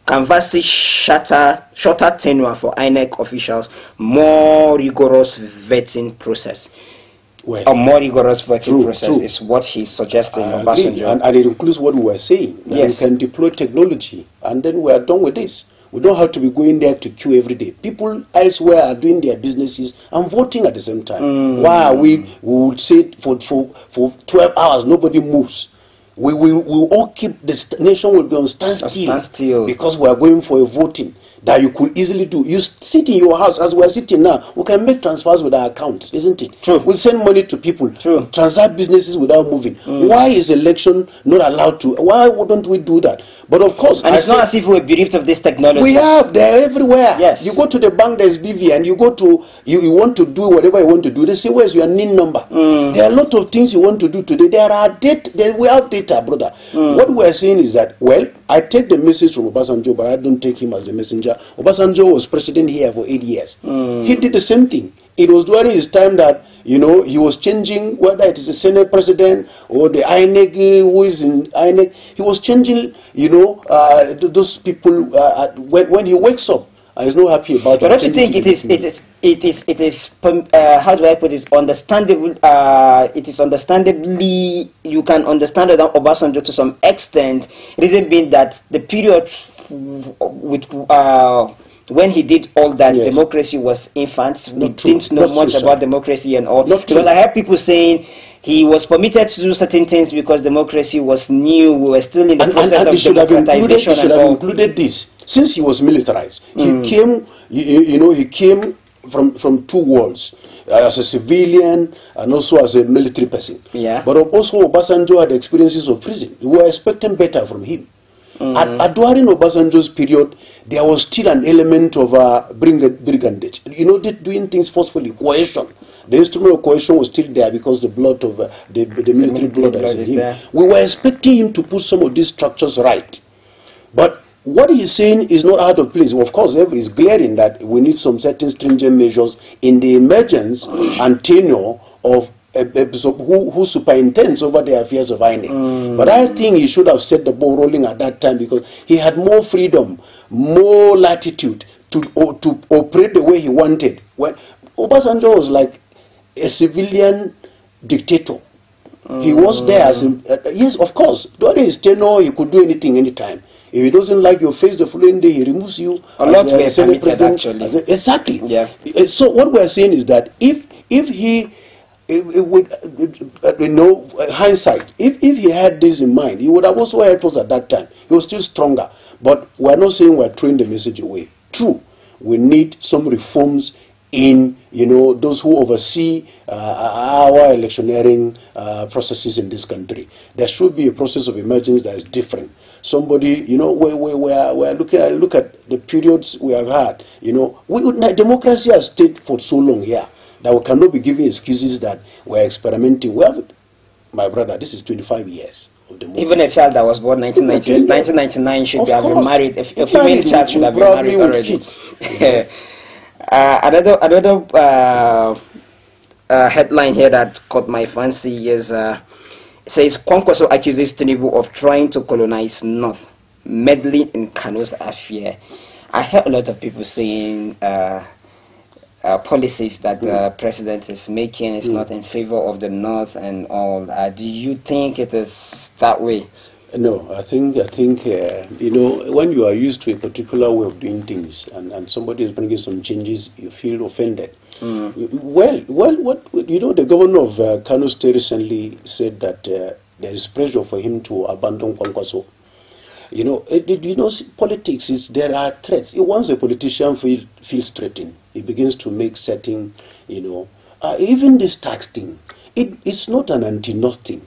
canvassing shorter tenure for INEC officials, more rigorous vetting process. A more rigorous vetting process is what he's suggesting. Obasanjo. And it includes what we were saying. Yes. We can deploy technology, and then we are done with this. We don't have to be going there to queue every day. People elsewhere are doing their businesses and voting at the same time. Why we would say for 12 hours nobody moves. We will all keep, the nation will be on standstill because we are going for a voting. that you could easily do. You sit in your house as we are sitting now. We can make transfers with our accounts, isn't it? True. We send money to people. True. Transact businesses without moving. Why is election not allowed to? Why wouldn't we do that? But of course, and it's not as if we're bereft of this technology. We have. They're everywhere. Yes. You go to the bank, there's BV, and you go to you want to do whatever you want to do. They say, "Where's your NIN number?" There are a lot of things you want to do today. There are we have data, brother. What we're saying is that, well, I take the message from Obasanjo, but I don't take him as the messenger. Obasanjo was president here for 8 years. He did the same thing. It was during his time that, you know, he was changing, whether it is the Senate president or the INEC who is in INEC, he was changing, you know, those people when he wakes up. I was not happy about it. But don't you think it is how do I put it, understandable, it is understandably, you can understand that Obasanjo to some extent, reason being that the period with when he did all that, democracy was infant. We didn't know much about democracy and all. Because I heard people saying he was permitted to do certain things because democracy was new. We were still in the process of democratization. He should have included this. Since he was militarized, he came, he came from two worlds, as a civilian and also as a military person. Yeah. But also Obasanjo had experiences of prison. We were expecting better from him. During Obasanjo's period, there was still an element of brigandage. You know, doing things forcefully, coercion. The instrument of coercion was still there because the blood of the military blood is in him. There. We were expecting him to put some of these structures right. But what he's saying is not out of place. Of course, it's glaring that we need some certain stringent measures in the emergence and tenure of who superintends over the affairs of INEC. But I think he should have set the ball rolling at that time because he had more freedom, more latitude to operate the way he wanted. When Obasanjo was like a civilian dictator. He was there as yes, of course. During his tenure, he could do anything, anytime. If he doesn't like your face the following day, he removes you. A lot were permitted, actually. Exactly. Yeah. So what we're saying is that if he hindsight, if he had this in mind, he would have also helped us at that time. He was still stronger. But we're not saying we're throwing the message away. True, we need some reforms in, those who oversee our electioneering processes in this country. There should be a process of emergence that is different. Somebody, we're look at the periods we have had. Democracy has stayed for so long here that we cannot be giving excuses that we're experimenting. Well, my brother, this is 25 years of democracy. Even a child that was born 1999 should have been married. A female child should have been married already. Another headline here that caught my fancy is says Kwankwaso accuses Tinubu of trying to colonize North, meddling in Kano's affair. I heard a lot of people saying policies that the president is making is not in favor of the North and all. Do you think it is that way? No, I think when you are used to a particular way of doing things and somebody is bringing some changes, you feel offended. Well, the governor of Kano State recently said that there is pressure for him to abandon Kwankwaso. Politics is, there are threats. Once a politician feels threatened, he begins to make certain, even this tax thing, it's not an anti-North thing.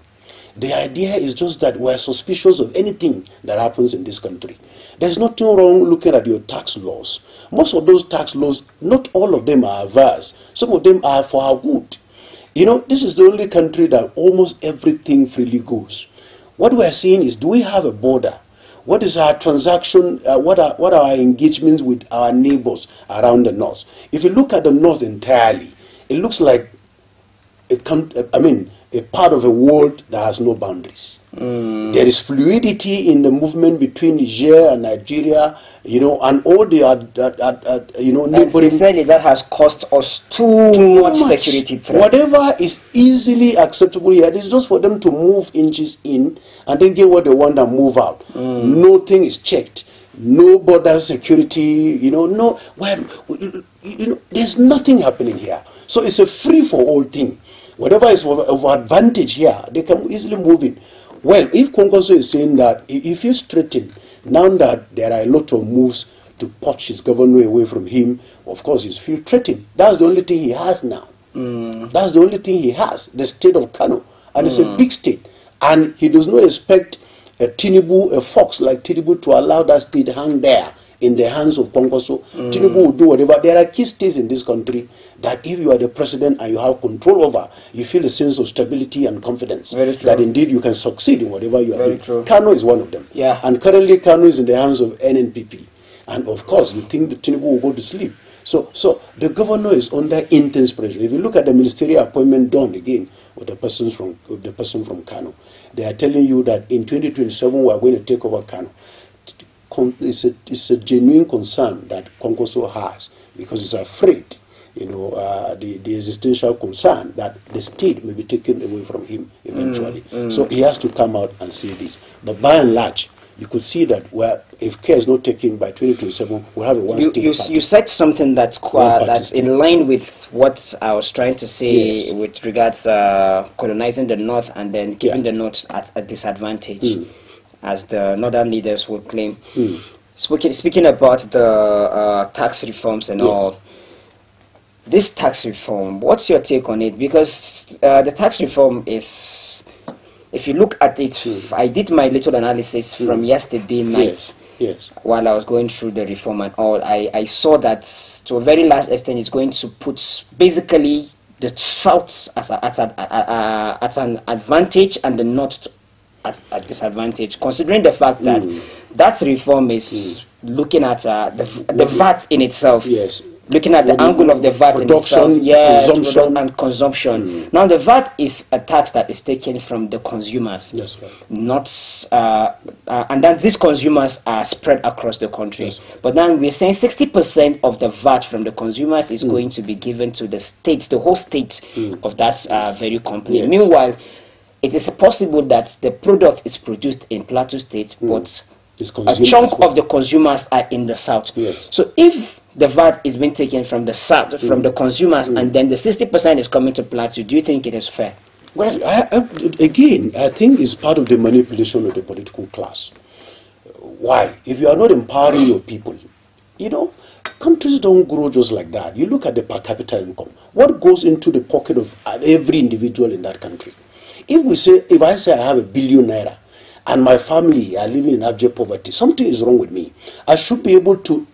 The idea is just that we're suspicious of anything that happens in this country. There's nothing wrong looking at your tax laws. Most of those tax laws, not all of them are adverse. Some of them are for our good. This is the only country that almost everything freely goes. What we're saying is, do we have a border? What is our transaction? What are our engagements with our neighbors around the North? If you look at the North entirely, it looks like a part of a world that has no boundaries. There is fluidity in the movement between Niger and Nigeria, and all the neighboring. Sincerely, that has cost us too much security threat. Whatever is easily acceptable here, it's just for them to move inches in and then get what they want and move out. Nothing is checked. No border security. There's nothing happening here. So it's a free-for-all thing. Whatever is of advantage here, they can easily move in. Well, if Kwankwaso is saying that if he's threatened, now that there are a lot of moves to poach his governor away from him. Of course, he's feel threatened. That's the only thing he has now. That's the only thing he has, the state of Kano. And it's a big state. And he does not expect a fox like Tinubu to allow that state hang there in the hands of Kwankwaso. Tinubu will do whatever. There are key states in this country that if you are the president and you have control over, you feel a sense of stability and confidence that indeed you can succeed in whatever you are doing. Kano is one of them. Yeah. And currently Kano is in the hands of NNPP. And of course, you think that Tinubu will go to sleep. So the governor is under intense pressure. If you look at the ministerial appointment done again with the person from Kano, they are telling you that in 2027 we are going to take over Kano. It's a genuine concern that Kwankwaso has, because he's afraid, the existential concern that the state may be taken away from him eventually. So he has to come out and say this. But by and large, you could see that if care is not taken by 2027, we'll have a one-state party. You said something that's in line with what I was trying to say with regards colonizing the north and then keeping the north at a disadvantage, as the northern leaders would claim. Speaking about the tax reforms and all, this tax reform, what's your take on it? Because the tax reform is, if you look at it, I did my little analysis from yesterday night while I was going through the reform and all. I saw that to a very large extent it's going to put basically the south at an advantage and the north at a disadvantage, considering the fact that that reform is looking at the VAT in itself. Looking at the angle of the VAT in itself, production and consumption. Now the VAT is a tax that is taken from the consumers, not and then these consumers are spread across the country. But then we're saying 60% of the VAT from the consumers is going to be given to the state, the whole state of that very company. Meanwhile, it is possible that the product is produced in Plateau State, but a chunk of the consumers are in the south. So if the VAT is being taken from the south, from the consumers, and then the 60% is coming to Plateau, do you think it is fair? Well, again, I think it's part of the manipulation of the political class. Why? If you are not empowering your people, countries don't grow just like that. You look at the per capita income. What goes into the pocket of every individual in that country? If I say I have ₦1 billion and my family are living in abject poverty, something is wrong with me. I should be able to,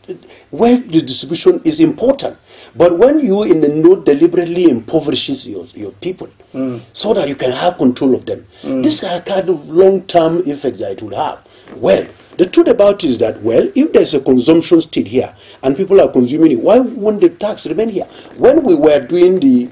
where the distribution is important. But when you in the north deliberately impoverishes your people so that you can have control of them, this are kind of long-term effects that it will have. Well, the truth about it is that, if there's a consumption state here and people are consuming it, why won't the tax remain here? When we were doing the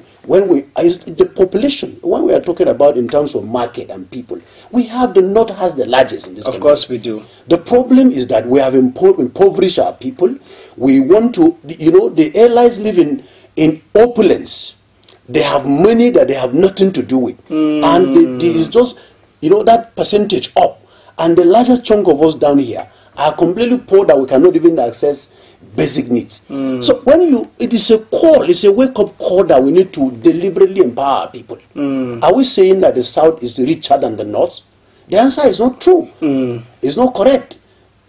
population, when we are talking about in terms of market and people, the north has the largest in this country. Of course we do. The problem is that we have impoverished our people. We want to, the airlines live in opulence. They have money that they have nothing to do with. And there is just, that percentage up. And the larger chunk of us down here are completely poor that we cannot even access basic needs. So it is a call, it's a wake-up call that we need to deliberately empower people. Are we saying that the south is richer than the north? The answer is not true. It's not correct.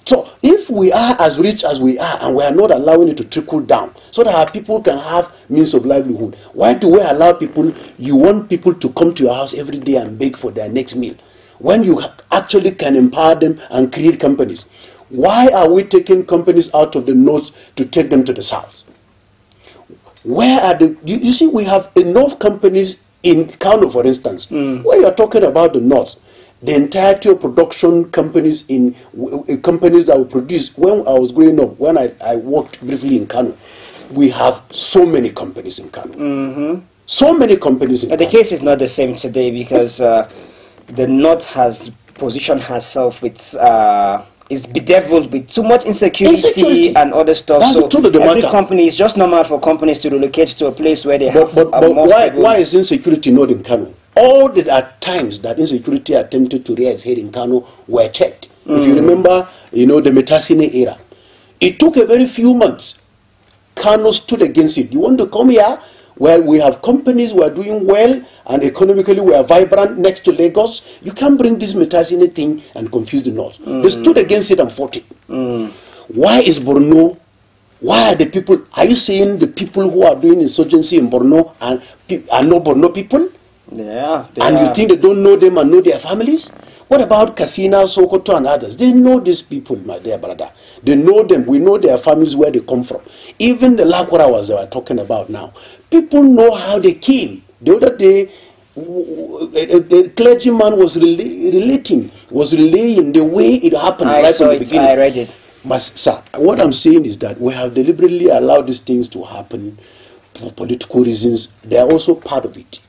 So if we are as rich as we are and we are not allowing it to trickle down so that our people can have means of livelihood, why do we allow people, you want people to come to your house every day and beg for their next meal, when you actually can empower them and create companies? Why are we taking companies out of the north to take them to the south? Where are you see, we have enough companies in Kano, for instance, where you are talking about the north. The entirety of production companies companies that will produce. When I was growing up, when I worked briefly in Kano, we have so many companies in Kano. So many companies in Kano. The case is not the same today because the north has positioned herself with is bedeviled with too much insecurity and other stuff. That's so every company, is just normal for companies to relocate to a place where they have more stable. Why is insecurity not in Kano? All the times that insecurity attempted to raise its head in Kano were checked. If you remember, the Metasine era, it took a very few months. Kano stood against it. You want to come here where we have companies who are doing well and economically we are vibrant next to Lagos? You can't bring this Metasine thing and confuse the north. They stood against it and fought it. Why is Borno? Why are the people? Are you saying the people who are doing insurgency in Borno are no Borno people? Yeah. And you think they don't know them and know their families? What about Kasina, Sokoto, and others? They know these people, my dear brother. They know them. We know their families, where they come from. Even the Lakwaras they were talking about now. People know how they came. The other day, the clergyman was relaying the way it happened right from the beginning. I read it. But, sir, what I'm saying is that we have deliberately allowed these things to happen for political reasons. They are also part of it.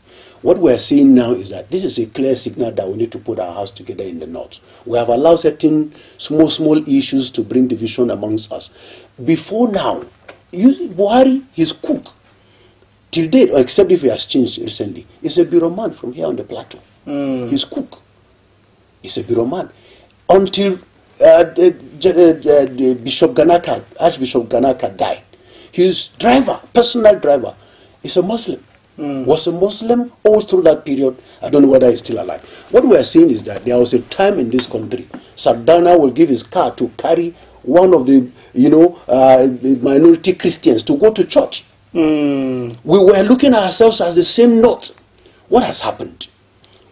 What we are saying now is that this is a clear signal that we need to put our house together in the north. We have allowed certain small issues to bring division amongst us. Before now, Buhari, his cook, till date, except if he has changed recently, is a bureau man from here on the plateau. His cook is a bureau man. Until Bishop Ganaka, Archbishop Ganaka died, his driver, personal driver, is a Muslim. Was a Muslim all through that period. I don't know whether he's still alive. What we are saying is that there was a time in this country, Sardana will give his car to carry one of the, the minority Christians to go to church. We were looking at ourselves as the same north. What has happened?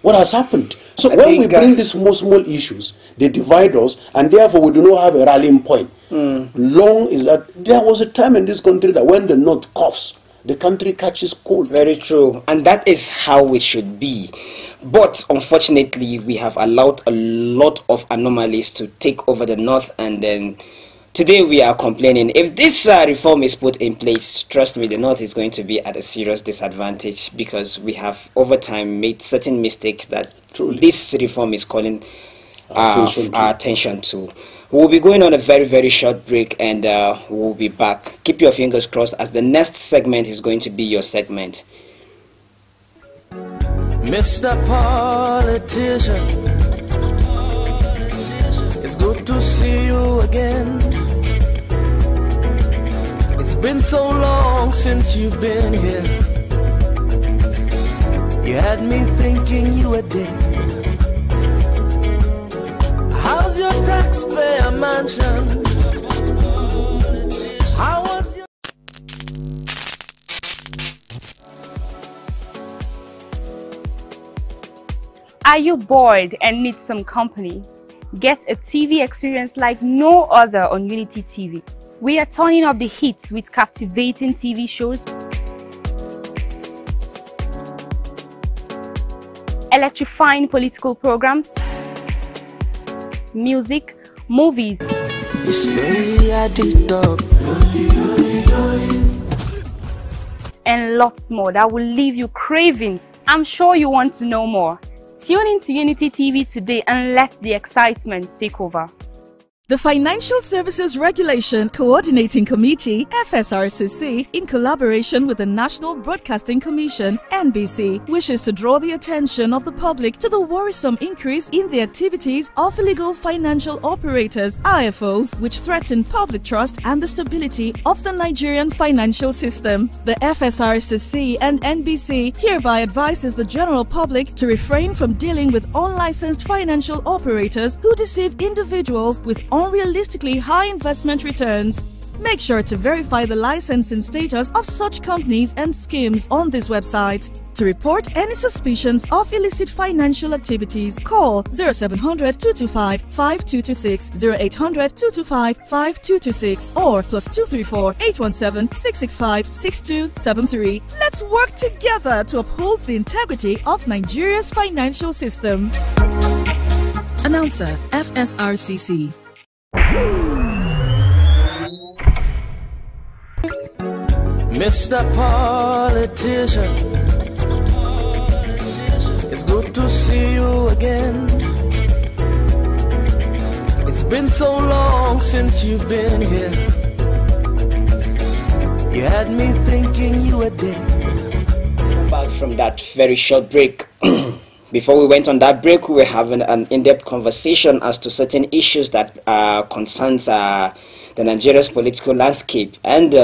What has happened? So when we bring these small issues, they divide us, and therefore we do not have a rallying point. Long is that there was a time in this country that when the north coughs, the country catches cold. Very true. And that is how it should be. But unfortunately, we have allowed a lot of anomalies to take over the north, and then today we are complaining. If this reform is put in place, trust me, the north is going to be at a serious disadvantage, because we have over time made certain mistakes that this reform is calling our attention to. We'll be going on a very short break, and we'll be back. Keep your fingers crossed, as the next segment is going to be your segment. Mr. Politician, it's good to see you again. It's been so long since you've been here. You had me thinking you were dead. How's your taxpayer mansion? How was your... Are you bored and need some company? Get a TV experience like no other on Unity TV. We are turning up the hits with captivating TV shows, electrifying political programs, music, movies, and lots more that will leave you craving. I'm sure you want to know more. Tune into Unity TV today and let the excitement take over. The Financial Services Regulation Coordinating Committee, FSRCC, in collaboration with the National Broadcasting Commission, NBC, wishes to draw the attention of the public to the worrisome increase in the activities of illegal financial operators, IFOs, which threaten public trust and the stability of the Nigerian financial system. The FSRCC and NBC hereby advises the general public to refrain from dealing with unlicensed financial operators who deceive individuals with unrealistically high investment returns. Make sure to verify the licensing status of such companies and schemes on this website. To report any suspicions of illicit financial activities, call 0700 225 5226, 0800 225 5226, or +234 817 665 6273. Let's work together to uphold the integrity of Nigeria's financial system. Announcer, FSRCC. Mr. Politician, it's good to see you again. It's been so long since you've been here. You had me thinking you were dead. Back from that very short break. Before we went on that break, we were having an in-depth conversation as to certain issues that concerns the Nigeria's political landscape, and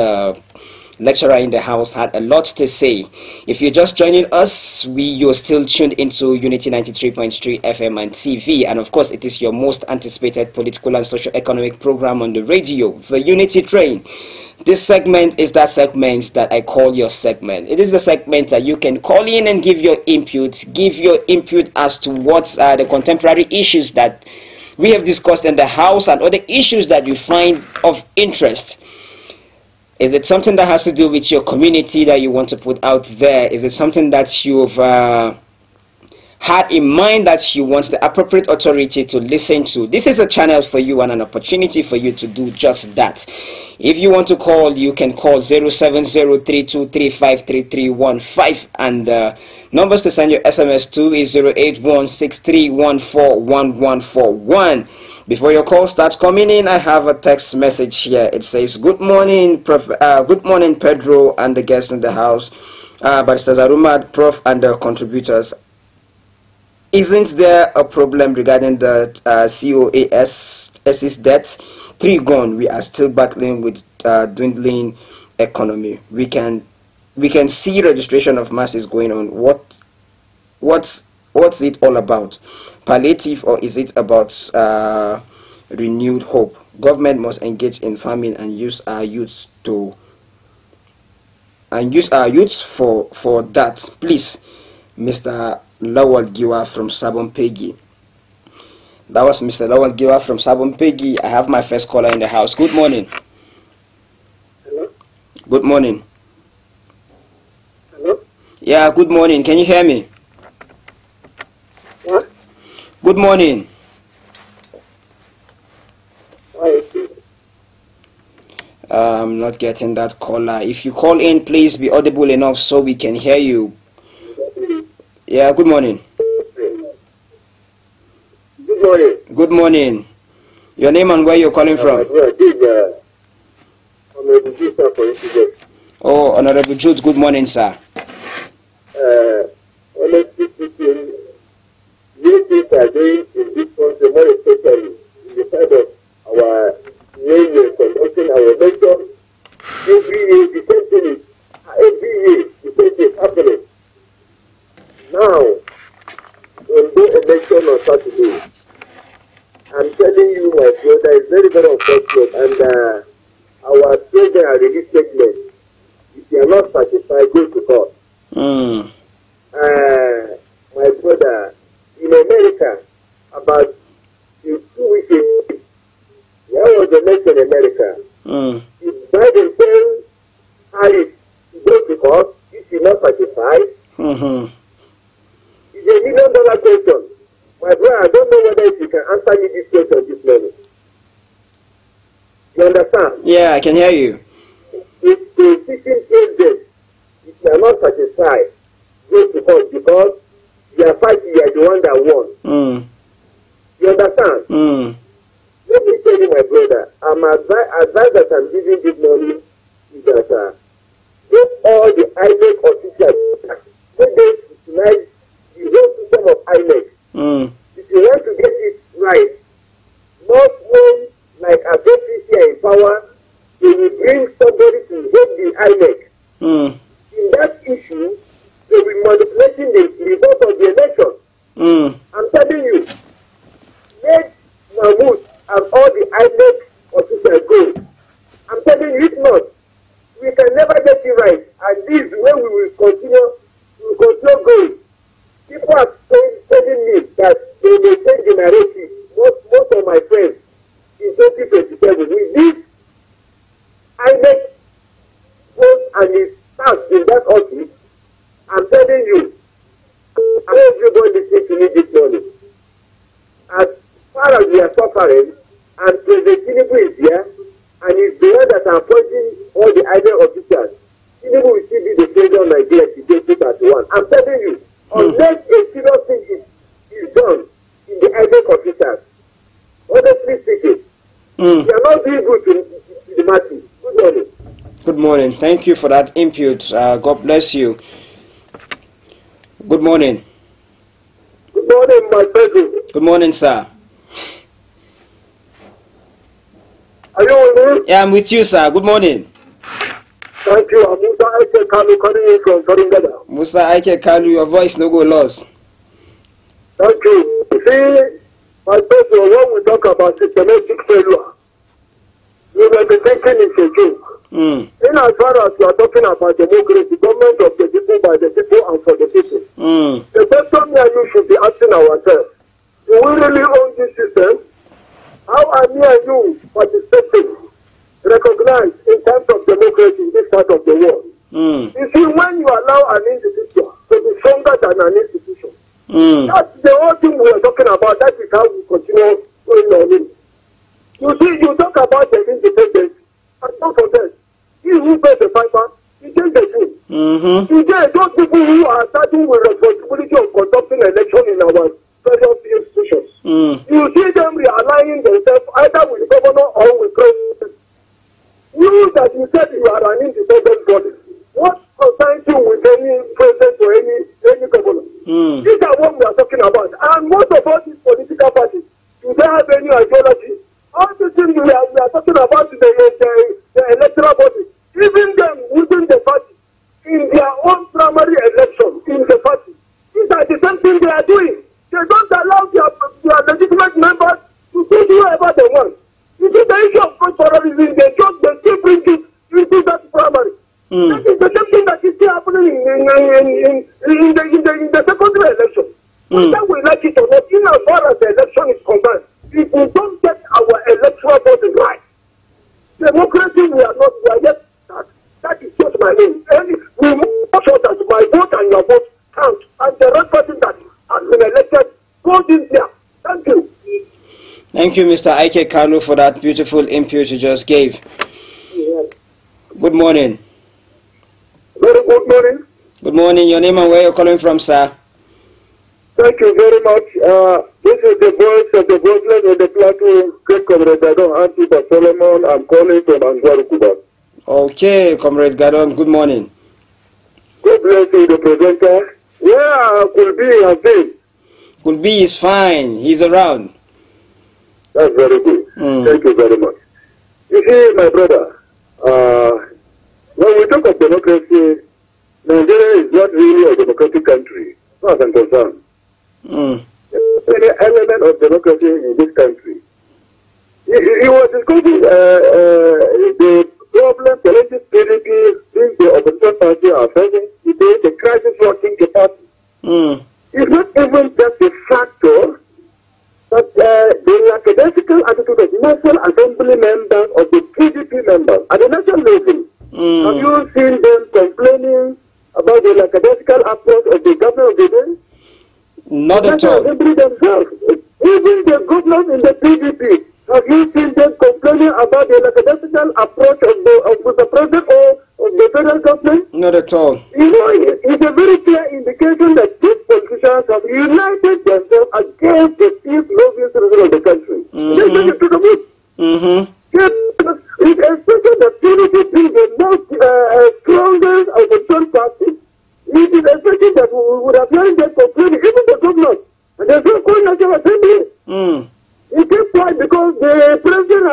lecturer in the house, had a lot to say. If you're just joining us, you're still tuned into Unity 93.3 FM and TV, and of course it is your most anticipated political and socio-economic program on the radio, the Unity Train. This segment is that segment that I call your segment. It is the segment that you can call in and give your input as to what are the contemporary issues that we have discussed in the house and other issues that you find of interest. Is it something that has to do with your community that you want to put out there? Is it something that you've had in mind that you want the appropriate authority to listen to? This is a channel for you and an opportunity for you to do just that. If you want to call, you can call 07032353315, and numbers to send your SMS to is 08163141141. Before your call starts coming in, I have a text message here. It says, good morning, good morning, Pedro and the guests in the house, Barrister Zaruma, Prof, and the contributors. Isn't there a problem regarding the COAS's debt? 3 gone. We are still battling with dwindling economy. We can see registration of masses going on. What's it all about? Palliative, or is it about renewed hope? Government must engage in farming and use our youths for that. Please, Mr. Lawal Giwa from Sabon Pegi. That was Mr. Lawal Giwa from Sabon Pegi. I have my first caller in the house. Good morning. Hello? Good morning. Hello? Yeah, good morning. Can you hear me? What? Good morning. I'm not getting that caller. If you call in, please be audible enough so we can hear you. Yeah, good morning. Good morning. Good morning. Your name and where you're calling from? Oh, Honorable Jude, good morning, sir. Honestly speaking, new things are doing in this country, more especially in the side of our nation, conducting our election. Every year, the same thing is happening. Now, on the election on Saturday, I'm telling you, my brother, it's very, very unfortunate, and our children are really statement. If you are not satisfied, go to court. My brother, in America, about 2 weeks ago, there was an election in America. If Biden tells Harris to go to court, if you're not satisfied, it's $1 million question. My brother, I don't know whether you can answer me this question this morning. You understand? Yeah, I can hear you. If the sitting president, if you are not satisfied, go to court because you are fighting, you are the one that won. You understand? Let me tell you, my brother, advice that I'm giving this morning is that if all the INEC officials, when they utilize the whole system of INEC, if you want to get it right, not when like a APC are in power, they will bring somebody to help the INEC. In that issue, they will be manipulating the result of the election. I'm telling you, let Mahmoud and all the INEC officials go. I'm telling you, if not, we can never get it right. And this is where we will continue going. People are telling me that they may change the narrative. Most of my friends in 2027 with this INEC vote and his staff in that office. I'm telling you, everybody listening to me this morning. As far as we are suffering, and President Tinubu is here, and he's the one that are appointing all the INEC officials, Tinubu will still be the president of Nigeria to 2031. I'm telling you, unless a serious thing is done in the INEC officials, honestly speaking, we are not doing good to the masses. Good morning. Good morning. Thank you for that input. God bless you. Good morning. Good morning, my friend. Good morning, sir. Are you with me? Yeah, I'm with you, sir. Good morning. Thank you. I'm Musa Aike Kalu calling from Faringada. Musa Aike Kalu, your voice no go lost. Thank you. See, my people, when we talk about systematic failure, we will be thinking it's a joke. In as far as we are talking about democracy, government of the people, by the people, and for the people, the question me and you should be asking ourselves, do we really own this system? How are me and you participating, recognized in terms of democracy in this part of the world? You see, when you allow an individual to be stronger than an institution, that's the whole thing we are talking about. That is how we continue going on in. You see, you talk about the independence, and don't forget, he who pays the piper, he takes the tune. Today, those people who are starting with responsibility of conducting election in our various institutions, you see them realigning themselves either with governor or with president. You that you said you are an independent body, what concerns you with any president or any governor? These are what we are talking about. And most of all these political parties, do they have any ideology? All the things we are talking about the electoral body, even them within the party, in their own primary election in the party, these are the same thing they are doing. They don't allow their legitimate members to do whatever they want. You see, the issue of terrorism, they still bring it into that primary. That is the same thing that is still happening in the secondary election. Whether we like it or not, in as far as the election is concerned, if we don't get our electoral body right, democracy we are yet that. That is just my name. We make sure that my vote and your vote count, and the right person that has been elected goes in there. Thank you. Thank you, Mr. Aike Kalu, for that beautiful input you just gave. Good morning. Very good morning. Good morning. Your name and where you're calling from, sir? Thank you very much. This is the voice of the voiceless of the Plateau, Great Comrade Gadon, Antipa Solomon. I'm calling from HAJARKU. Okay, Comrade Gadon, good morning. God bless you, the presenter. Where Kulbi has been? Kulbi is fine. He's around. That's very good. Thank you very much. You see, my brother, when we talk of democracy, Nigeria is not really a democratic country, as far as I'm concerned. Any element of democracy in this country. He was discussing the problem, challenges PDP, since the opposition party are facing today, the crisis rocking the party. It's not even just a factor, but the lackadaisical attitude of national assembly members of the PDP members at the national level. Have you seen them complaining about the lackadaisical approach of the governor of the day? Not at all. Themselves, even the governors in the PDP, have you seen them complaining about the lackadaisical approach of the president or of the federal government? Not at all. You know, it's a very clear indication that these politicians have united themselves against the chief lobbying citizen of the country. They take it to the moon. It's expected that PDP be the most strongest opposition party. It is expected that we would have learned that complaining, even the governors, and there's no calling national assembly. It kept quiet because the president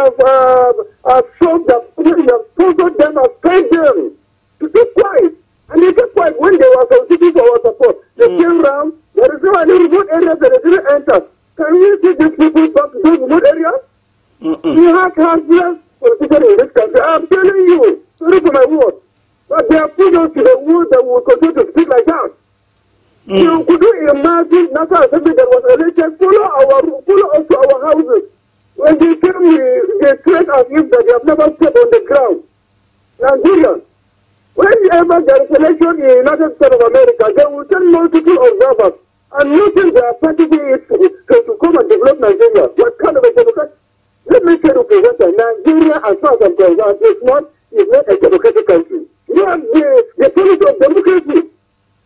has shown that he has sponsored them, has paid them to keep quiet. And they kept quiet when they were soliciting for our support. They came around, there is no any remote areas that they didn't enter. Can you see these people back to those remote areas? We have less politicians in this country. I'm telling you, sorry for my word, but they have put us to the wood that will continue to speak like that. You could you imagine National Assembly that was elected, follow us to our houses. When they came, they treat as if that they have never stepped on the ground. Nigerians, whenever there is election in the United States of America, they will send multiple observers. And nothing they are practicing is to come and develop Nigeria. What kind of a democracy? Let me tell you, President, Nigeria, as far as I'm concerned, is not a democratic country. You have the policy of democracy.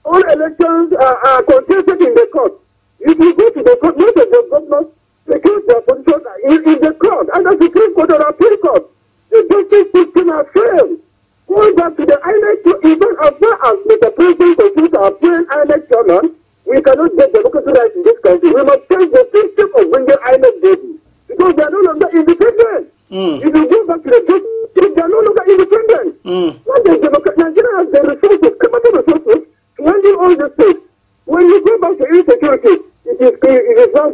All elections are contested in the court. If you go to the court, most of the governors, they keep their position in the court, and the Supreme Court or Appeal Court. The justice system has failed. Going back to the INEC, even as far as Mr. President continues to appoint INEC chairman, we cannot get democracy right in this country. We must change the system of bringing INEC baby, because they are no longer independent. If you go back to the justice, they are no longer independent. What is democracy?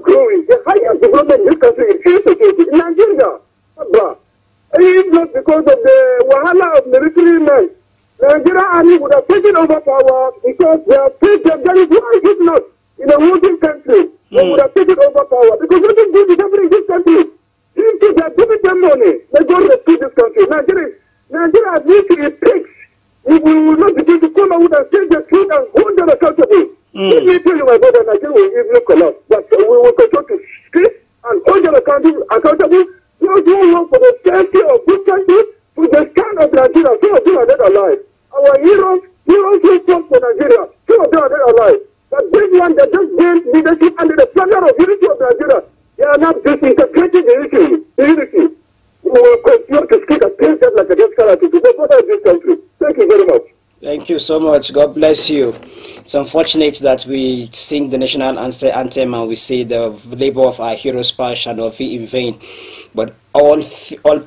growing, the highest development in this country is security. In Nigeria, if not because of the wahala of military men, Nigeria army would have taken over power because they are paid them. There is why if not in a working country, they would have taken over power because nothing good is happening in this country. If they are giving them money, they go to rescue this country. Nigeria has reached its peaks. If we will not begin to come out and say the truth and hold them accountable, let me tell you, my brother, Nigeria will easily collapse. But we will continue to speak and hold them accountable. Those who work for the safety of this country, to the stand of Nigeria, some of them are dead alive. Our heroes who fought for Nigeria, some of them are dead alive. But this one that just gained leadership under the banner of unity of Nigeria, they are not disintegrating the unity. We will continue to speak against them like a desperate to the border of this country. Thank you very much. Thank you so much. God bless you. It's unfortunate that we sing the national anthem and we say the labor of our heroes past shall not be in vain. But all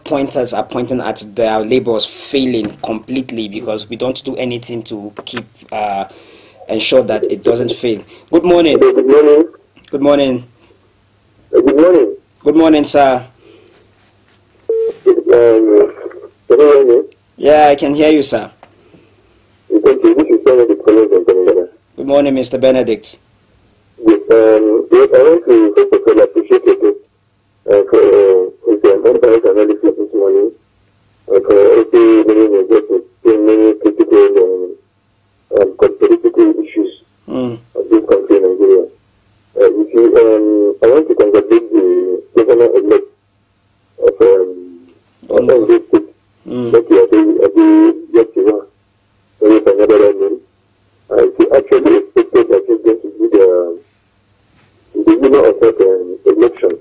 pointers are pointing at their labors failing completely because we don't do anything to keep ensure that it doesn't fail. Good morning. Good morning. Good morning. Good morning. Good morning, sir. Can you hear me? Yeah, I can hear you, sir. Thank you. This is Benedict from Canada. Good morning, Mr. Benedict. Yes, I want to first of all appreciate you for unbiased analysis this morning and for also many critical political issues of this country, Nigeria. I want to congratulate the governor-elect of this state, I actually expected that he's going to be the winner of that election.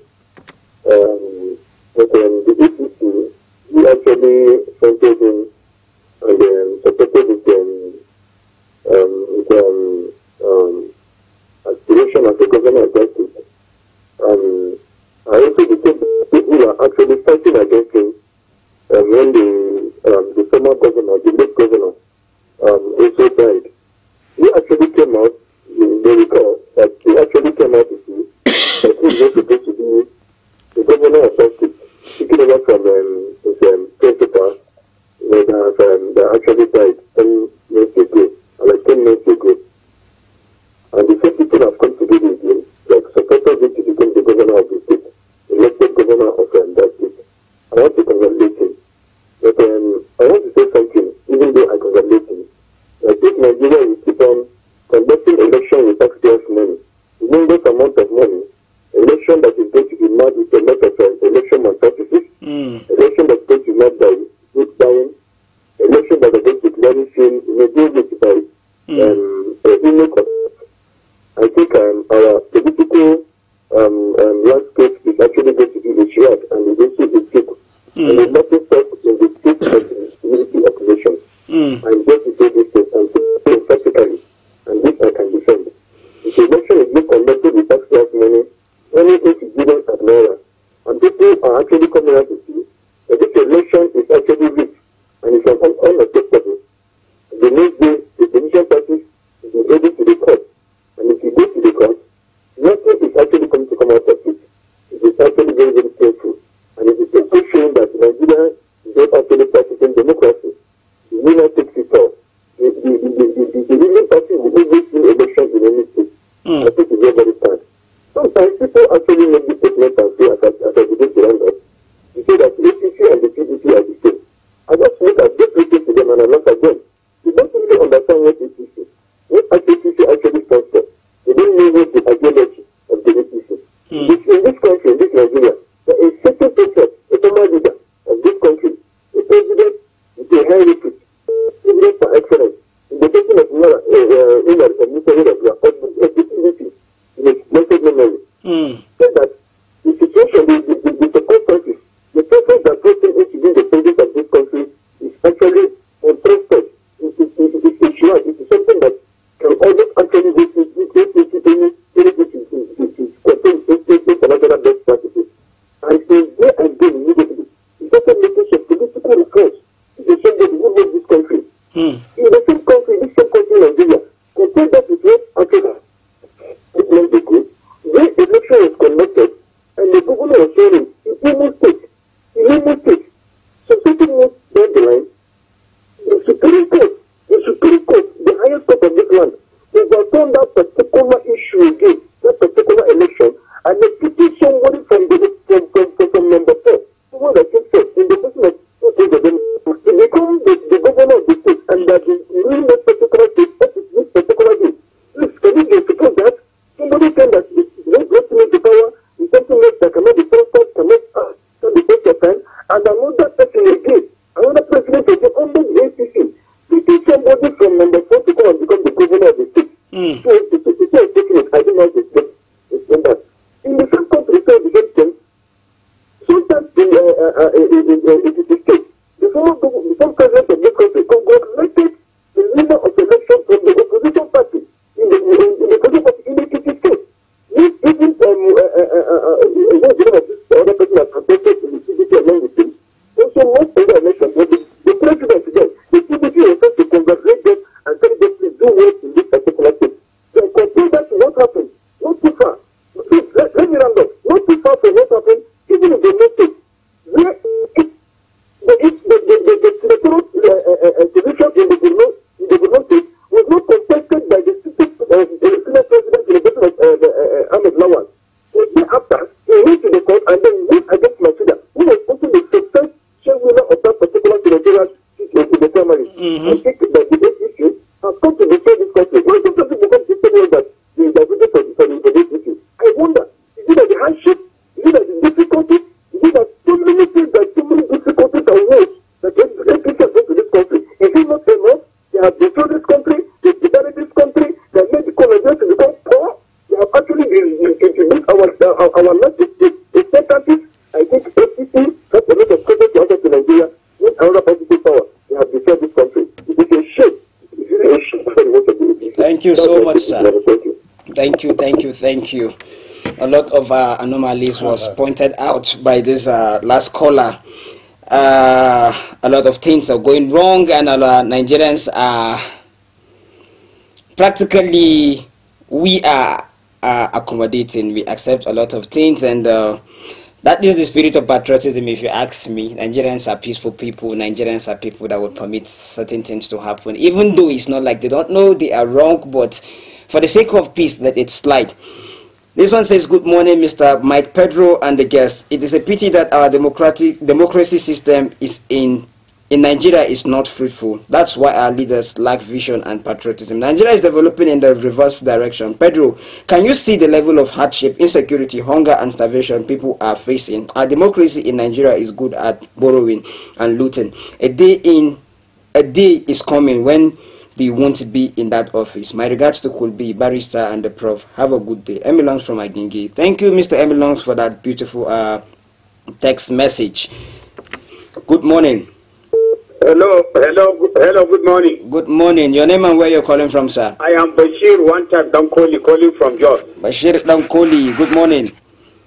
But the APC, we actually fronted him and supported his aspiration as a governor of that state. I also became people who are actually fighting against him when the former governor, the late governor, also died. He actually came out, they recall, that he actually came out to see that he was supposed to be the governor of that state, taking over from his principal, that actually died 10 months ago, like 10 months ago. And the same people have come together with him, like supported him to become the governor of the state, elected governor of that state. I want to congratulate him. But I want to say something, even though I congratulate him. I think Nigeria will keep on conducting election with taxpayers' money. Enormous amount of money. Election that is going to be mad with a lot of election malpractices. Election that is going to be mad by vote buying. Election that is going to be flourishing in a day with by I think our political landscape is actually going to be a shroud and it's going to be sick. And there's nothing stops in the state of the community operation. I'm going to say this and practically, and this I can defend. If the election is being conducted with taxpayers' money, anything is given at Naira. And people are actually coming out to see that this election is actually rigged and it's unacceptable. The next day, the opposition parties will be able to the court. And if you go to the court, nothing is actually going to come out of it. It is actually very, very painful. And it is also showing that Nigeria is not actually practicing democracy. The winner takes it all. The ruling party will always win election in any state. I think it's very, very sad. Sometimes people actually make this statement and say, as I begin to round up, you say that the APC and the PDP are the same. I just look at this listen to them and I laugh at them. They don't really understand what APC is. What APC actually stands for. They don't know what the ideology of the APC. In this country, in this Nigeria, there is a certain person, a former leader of this country, a president with a high repute, president for excellence. In the person of in a blessed memory, said that the situation, the circumstances, the person that brought him into being the president of this country is actually untrusted. It is something that can always actually go into any international best practices. see somebody from number 4, someone that came first, in the person of to become the governor of the state, and that is really this particular state, this particular day. Please, can you suppose that somebody came that is going to make the power, is something that cannot be transferred, cannot be taken your time, and another person again, another president again under the ACC, picking somebody from number 4 to come and become the governor of the state. So the taking it, I don't know that. In the same country, so the same thing, sometimes in the state, the former president of this country congratulated the winner of the election from the opposition party in the opposition party in the state. This isn't the other person that contested in the CDC along with him. Also, most of the election, the president today, the CDC was supposed to congratulate them and tell them to do well in this particular state. So compare that to what happened, not too far. Let me round up. Not too far from what happened, even in the next state. Where the senatorial position in the Borno state was not contested by the Senate President in the person of Ahmed Lawal. So thereafter, he went to the court and then went against Masuda, who was also the substantial winner of that particular senatorial seat in the primary. I think that this issue has come to destroy this country. Why don't people become system that they are voting for this issue? I wonder, is it that the hardship? Is it that the difficulty? Is it that so many things, that so many difficulties and woes that people go to this country? Is it not enough? They have destroyed this country, they divided this country, they have made the Colombians to become poor, they have actually introduced our life expectancies. I think FCC has a lot of credit to others in Nigeria, with another positive power. They have destroyed this country. It is a shame. It is really a shame for the world of the Thank you so much, sir. Thank you. A lot of anomalies was pointed out by this last caller. A lot of things are going wrong, and a lot of Nigerians are practically, we are accommodating. We accept a lot of things, and that is the spirit of patriotism. If you ask me, Nigerians are peaceful people. Nigerians are people that would permit certain things to happen, even though it's not like they don't know they are wrong, but for the sake of peace, let it slide. This one says, good morning, Mr. Mike Pedro and the guests. It is a pity that our democracy system is in Nigeria is not fruitful. That's why our leaders lack vision and patriotism. Nigeria is developing in the reverse direction. Pedro, can you see the level of hardship, insecurity, hunger, and starvation people are facing? Our democracy in Nigeria is good at borrowing and looting. A day is coming when they won't be in that office. My regards to Kulbi, Barrister, and the Prof. Have a good day. Emilongs from Agingi. Thank you, Mr. Emilongs, for that beautiful text message. Good morning. Hello, good morning. Good morning. Your name and where you're calling from, sir? I am Bashir Wantak Dankoli, calling from Jos. Bashir Dankoli, good morning.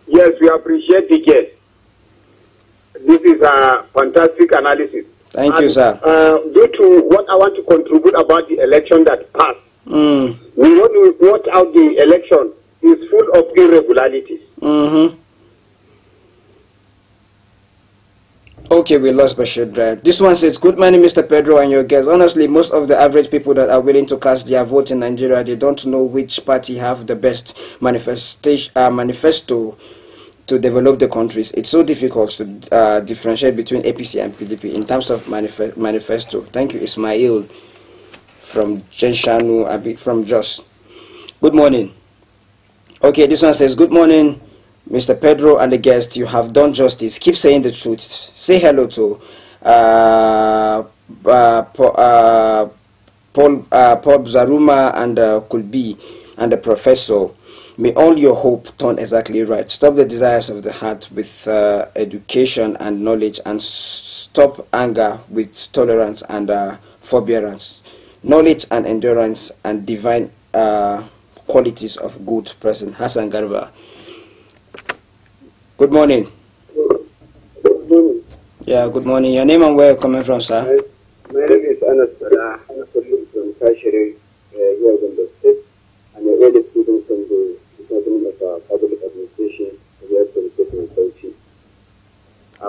Yes, we appreciate the guest. This is a fantastic analysis. Thank you, sir. Due to what I want to contribute about the election that passed, we want to watch out the election is full of irregularities. Okay, we lost Bashir Drive. This one says, good morning, Mr. Pedro and your guests. Honestly, most of the average people that are willing to cast their vote in Nigeria, they don't know which party have the best manifesto to develop the countries. It's so difficult to differentiate between APC and PDP in terms of manifesto. Thank you, Ismail from Jenshanu, from Jos. Good morning. Okay, this one says, good morning, Mr. Pedro and the guest. You have done justice. Keep saying the truth. Say hello to Paul Zaruma and Kulbi and the professor. May all your hope turn exactly right. Stop the desires of the heart with education and knowledge, and stop anger with tolerance and forbearance. Knowledge and endurance and divine qualities of good person. Hassan Garba. Good morning. Good morning. Yeah, good morning. Your name and where you're coming from, sir? My name is Anas Salah. I'm calling from Shirye, here in the state. I'm a early student from the Department of Public Administration here from the state of Bauchi.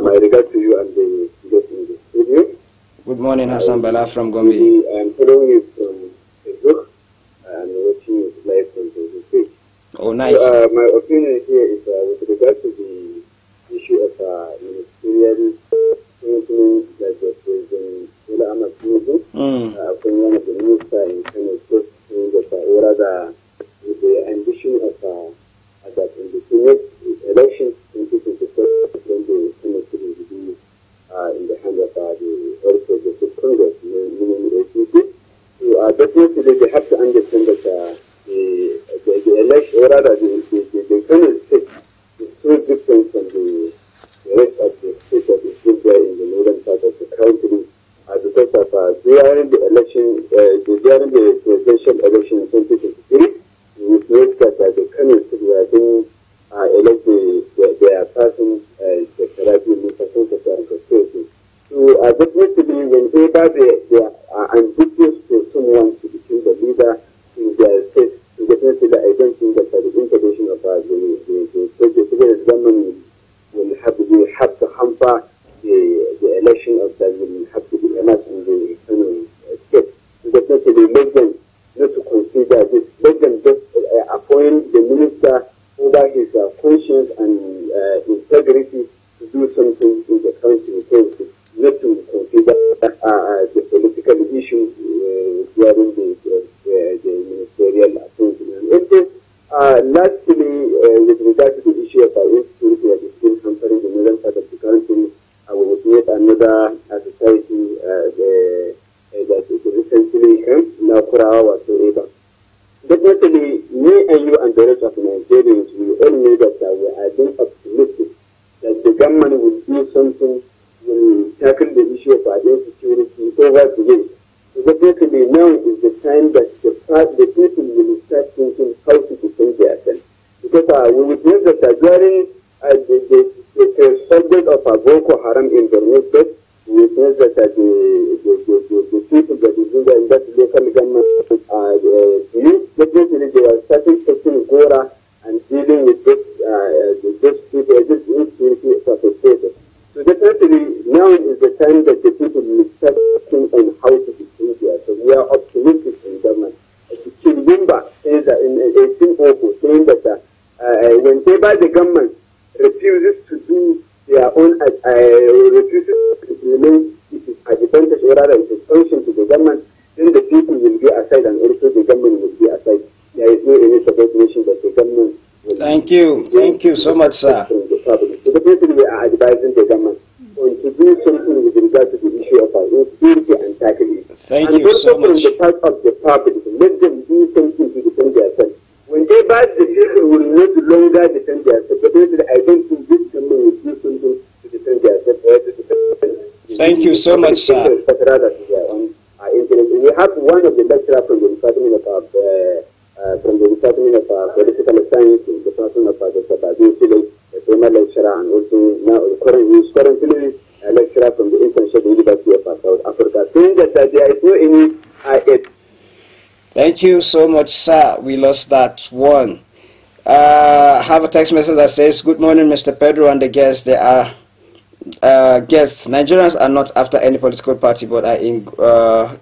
My regard to you and the guest in the studio. Good morning, Hassan Bala from Gombe. I'm following you from Facebook and watching you live from the page. Oh, nice. So, my opinion here is with regard different from the rest of the state that is still there in the northern part of the country. Because of during the election, during the presidential election in 2023, we witnessed that the candidates were being elected their person, the Karabi Musa. So definitely, whenever they are ambitious for someone to become the leader in their state, definitely I don't think that the intervention of the government will have to hamper the election of that will have to be announced in the state. So definitely make them not to consider this. Let them just appoint the minister over his conscience and integrity to do something in the country, not to consider the political issues during the ministerial appointment. Lastly, with regard to the issue of insecurity that is still hampering the northern part of the country, I will make another society that is recently now whatsoever. Definitely, me and you and the rest of Nigerians, we all know that we are being optimistic that the government will do something, will tackle the issue of insecurity over the years. So definitely now is the time that the people will start thinking how to defend themselves. Because we witness that during the subject of Boko Haram in the state, we witness that the people that is in that local government definitely they are starting taking Gora and dealing with this insecurity perpetrators. So definitely now is the time that the people will start thinking on how to defend themselves. So we are optimistic in government. Chimbimba says that in 1804, saying that whenever the government refuses to do their own, refuses to implement its advantage or rather its function to the government, then the people will be aside and also the government will be aside. There is no any subordination that the government will. Thank you so much, sir. So definitely we are advising the government to do something with regard to the issue of insecurity and tackling it. Thank and you also so much. from the part of the public, let them do something to defend themselves. Whenever the people will no longer defend themselves, I don't think this government will do something to defend themselves. Thank you so much, sir. We have one of the lecturers from the Department of Political Science, the person of Dr. Badu, a former lecturer, and also now currently a lecturer from the International University of South Africa, saying that there is no any Thank you so much, sir. We lost that one. Have a text message that says, "Good morning, Mr. Pedro and the guests. They are guests. Nigerians are not after any political party, but are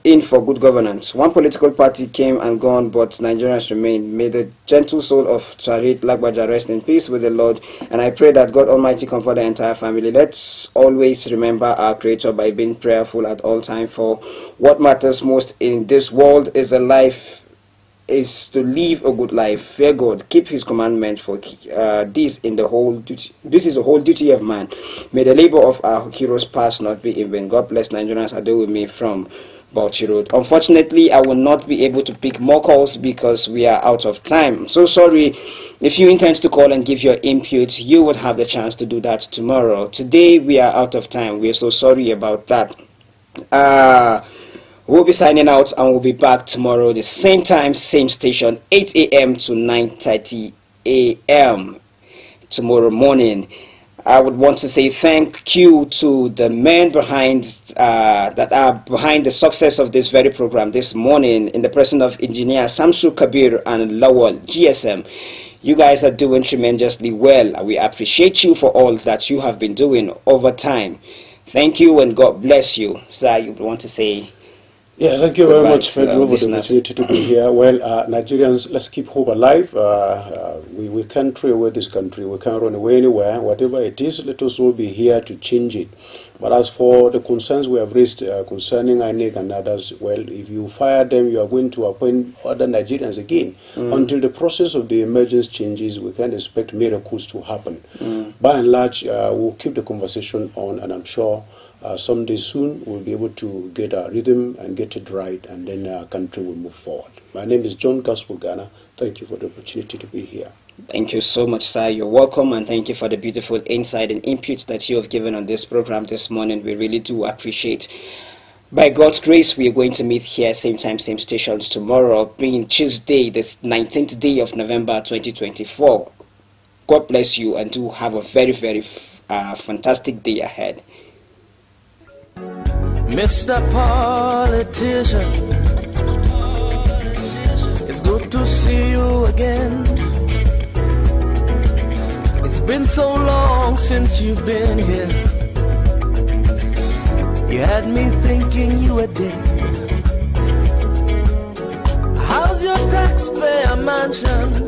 in for good governance. One political party came and gone, but Nigerians remain. May the gentle soul of Charit Lagbaja rest in peace with the Lord, and I pray that God Almighty comfort the entire family. Let's always remember our Creator by being prayerful at all times, for what matters most in this world is is to live a good life, fear God, keep His commandment, for this is the whole duty of man. May the labor of our heroes past not be in vain. God bless Nigerians. I do with me from Bauchi Road. Unfortunately, I will not be able to pick more calls because we are out of time. So sorry. If you intend to call and give your input, you would have the chance to do that tomorrow. Today we are out of time. We are so sorry about that. We'll be signing out and we'll be back tomorrow the same time, same station, 8 a.m. to 9:30 a.m. tomorrow morning. I would want to say thank you to the men behind that are behind the success of this very program this morning, in the person of Engineer Samsu Kabir and Lawal GSM. You guys are doing tremendously well. We appreciate you for all that you have been doing over time. Thank you and God bless you. Sir, you want to say? Yeah, thank you very much, Pedro, for the opportunity to be here. Well, Nigerians, let's keep hope alive. We can't throw away this country. We can't run away anywhere. Whatever it is, let us all be here to change it. But as for the concerns we have raised concerning INEC and others, well, if you fire them, you are going to appoint other Nigerians again. Until the process of the emergence changes, we can't expect miracles to happen. By and large, we'll keep the conversation on, and I'm sure someday soon we'll be able to get our rhythm and get it right, and then our country will move forward. My name is John Gospel Ghana. Thank you for the opportunity to be here. Thank you so much, sir. You're welcome, and thank you for the beautiful insight and input that you have given on this program this morning. We really do appreciate. By God's grace, we are going to meet here, same time, same stations tomorrow, being Tuesday, the 19th day of November 2024. God bless you, and do have a very, very fantastic day ahead. Mr. Politician, it's good to see you again. It's been so long since you've been here. You had me thinking you were dead. How's your taxpayer mansion?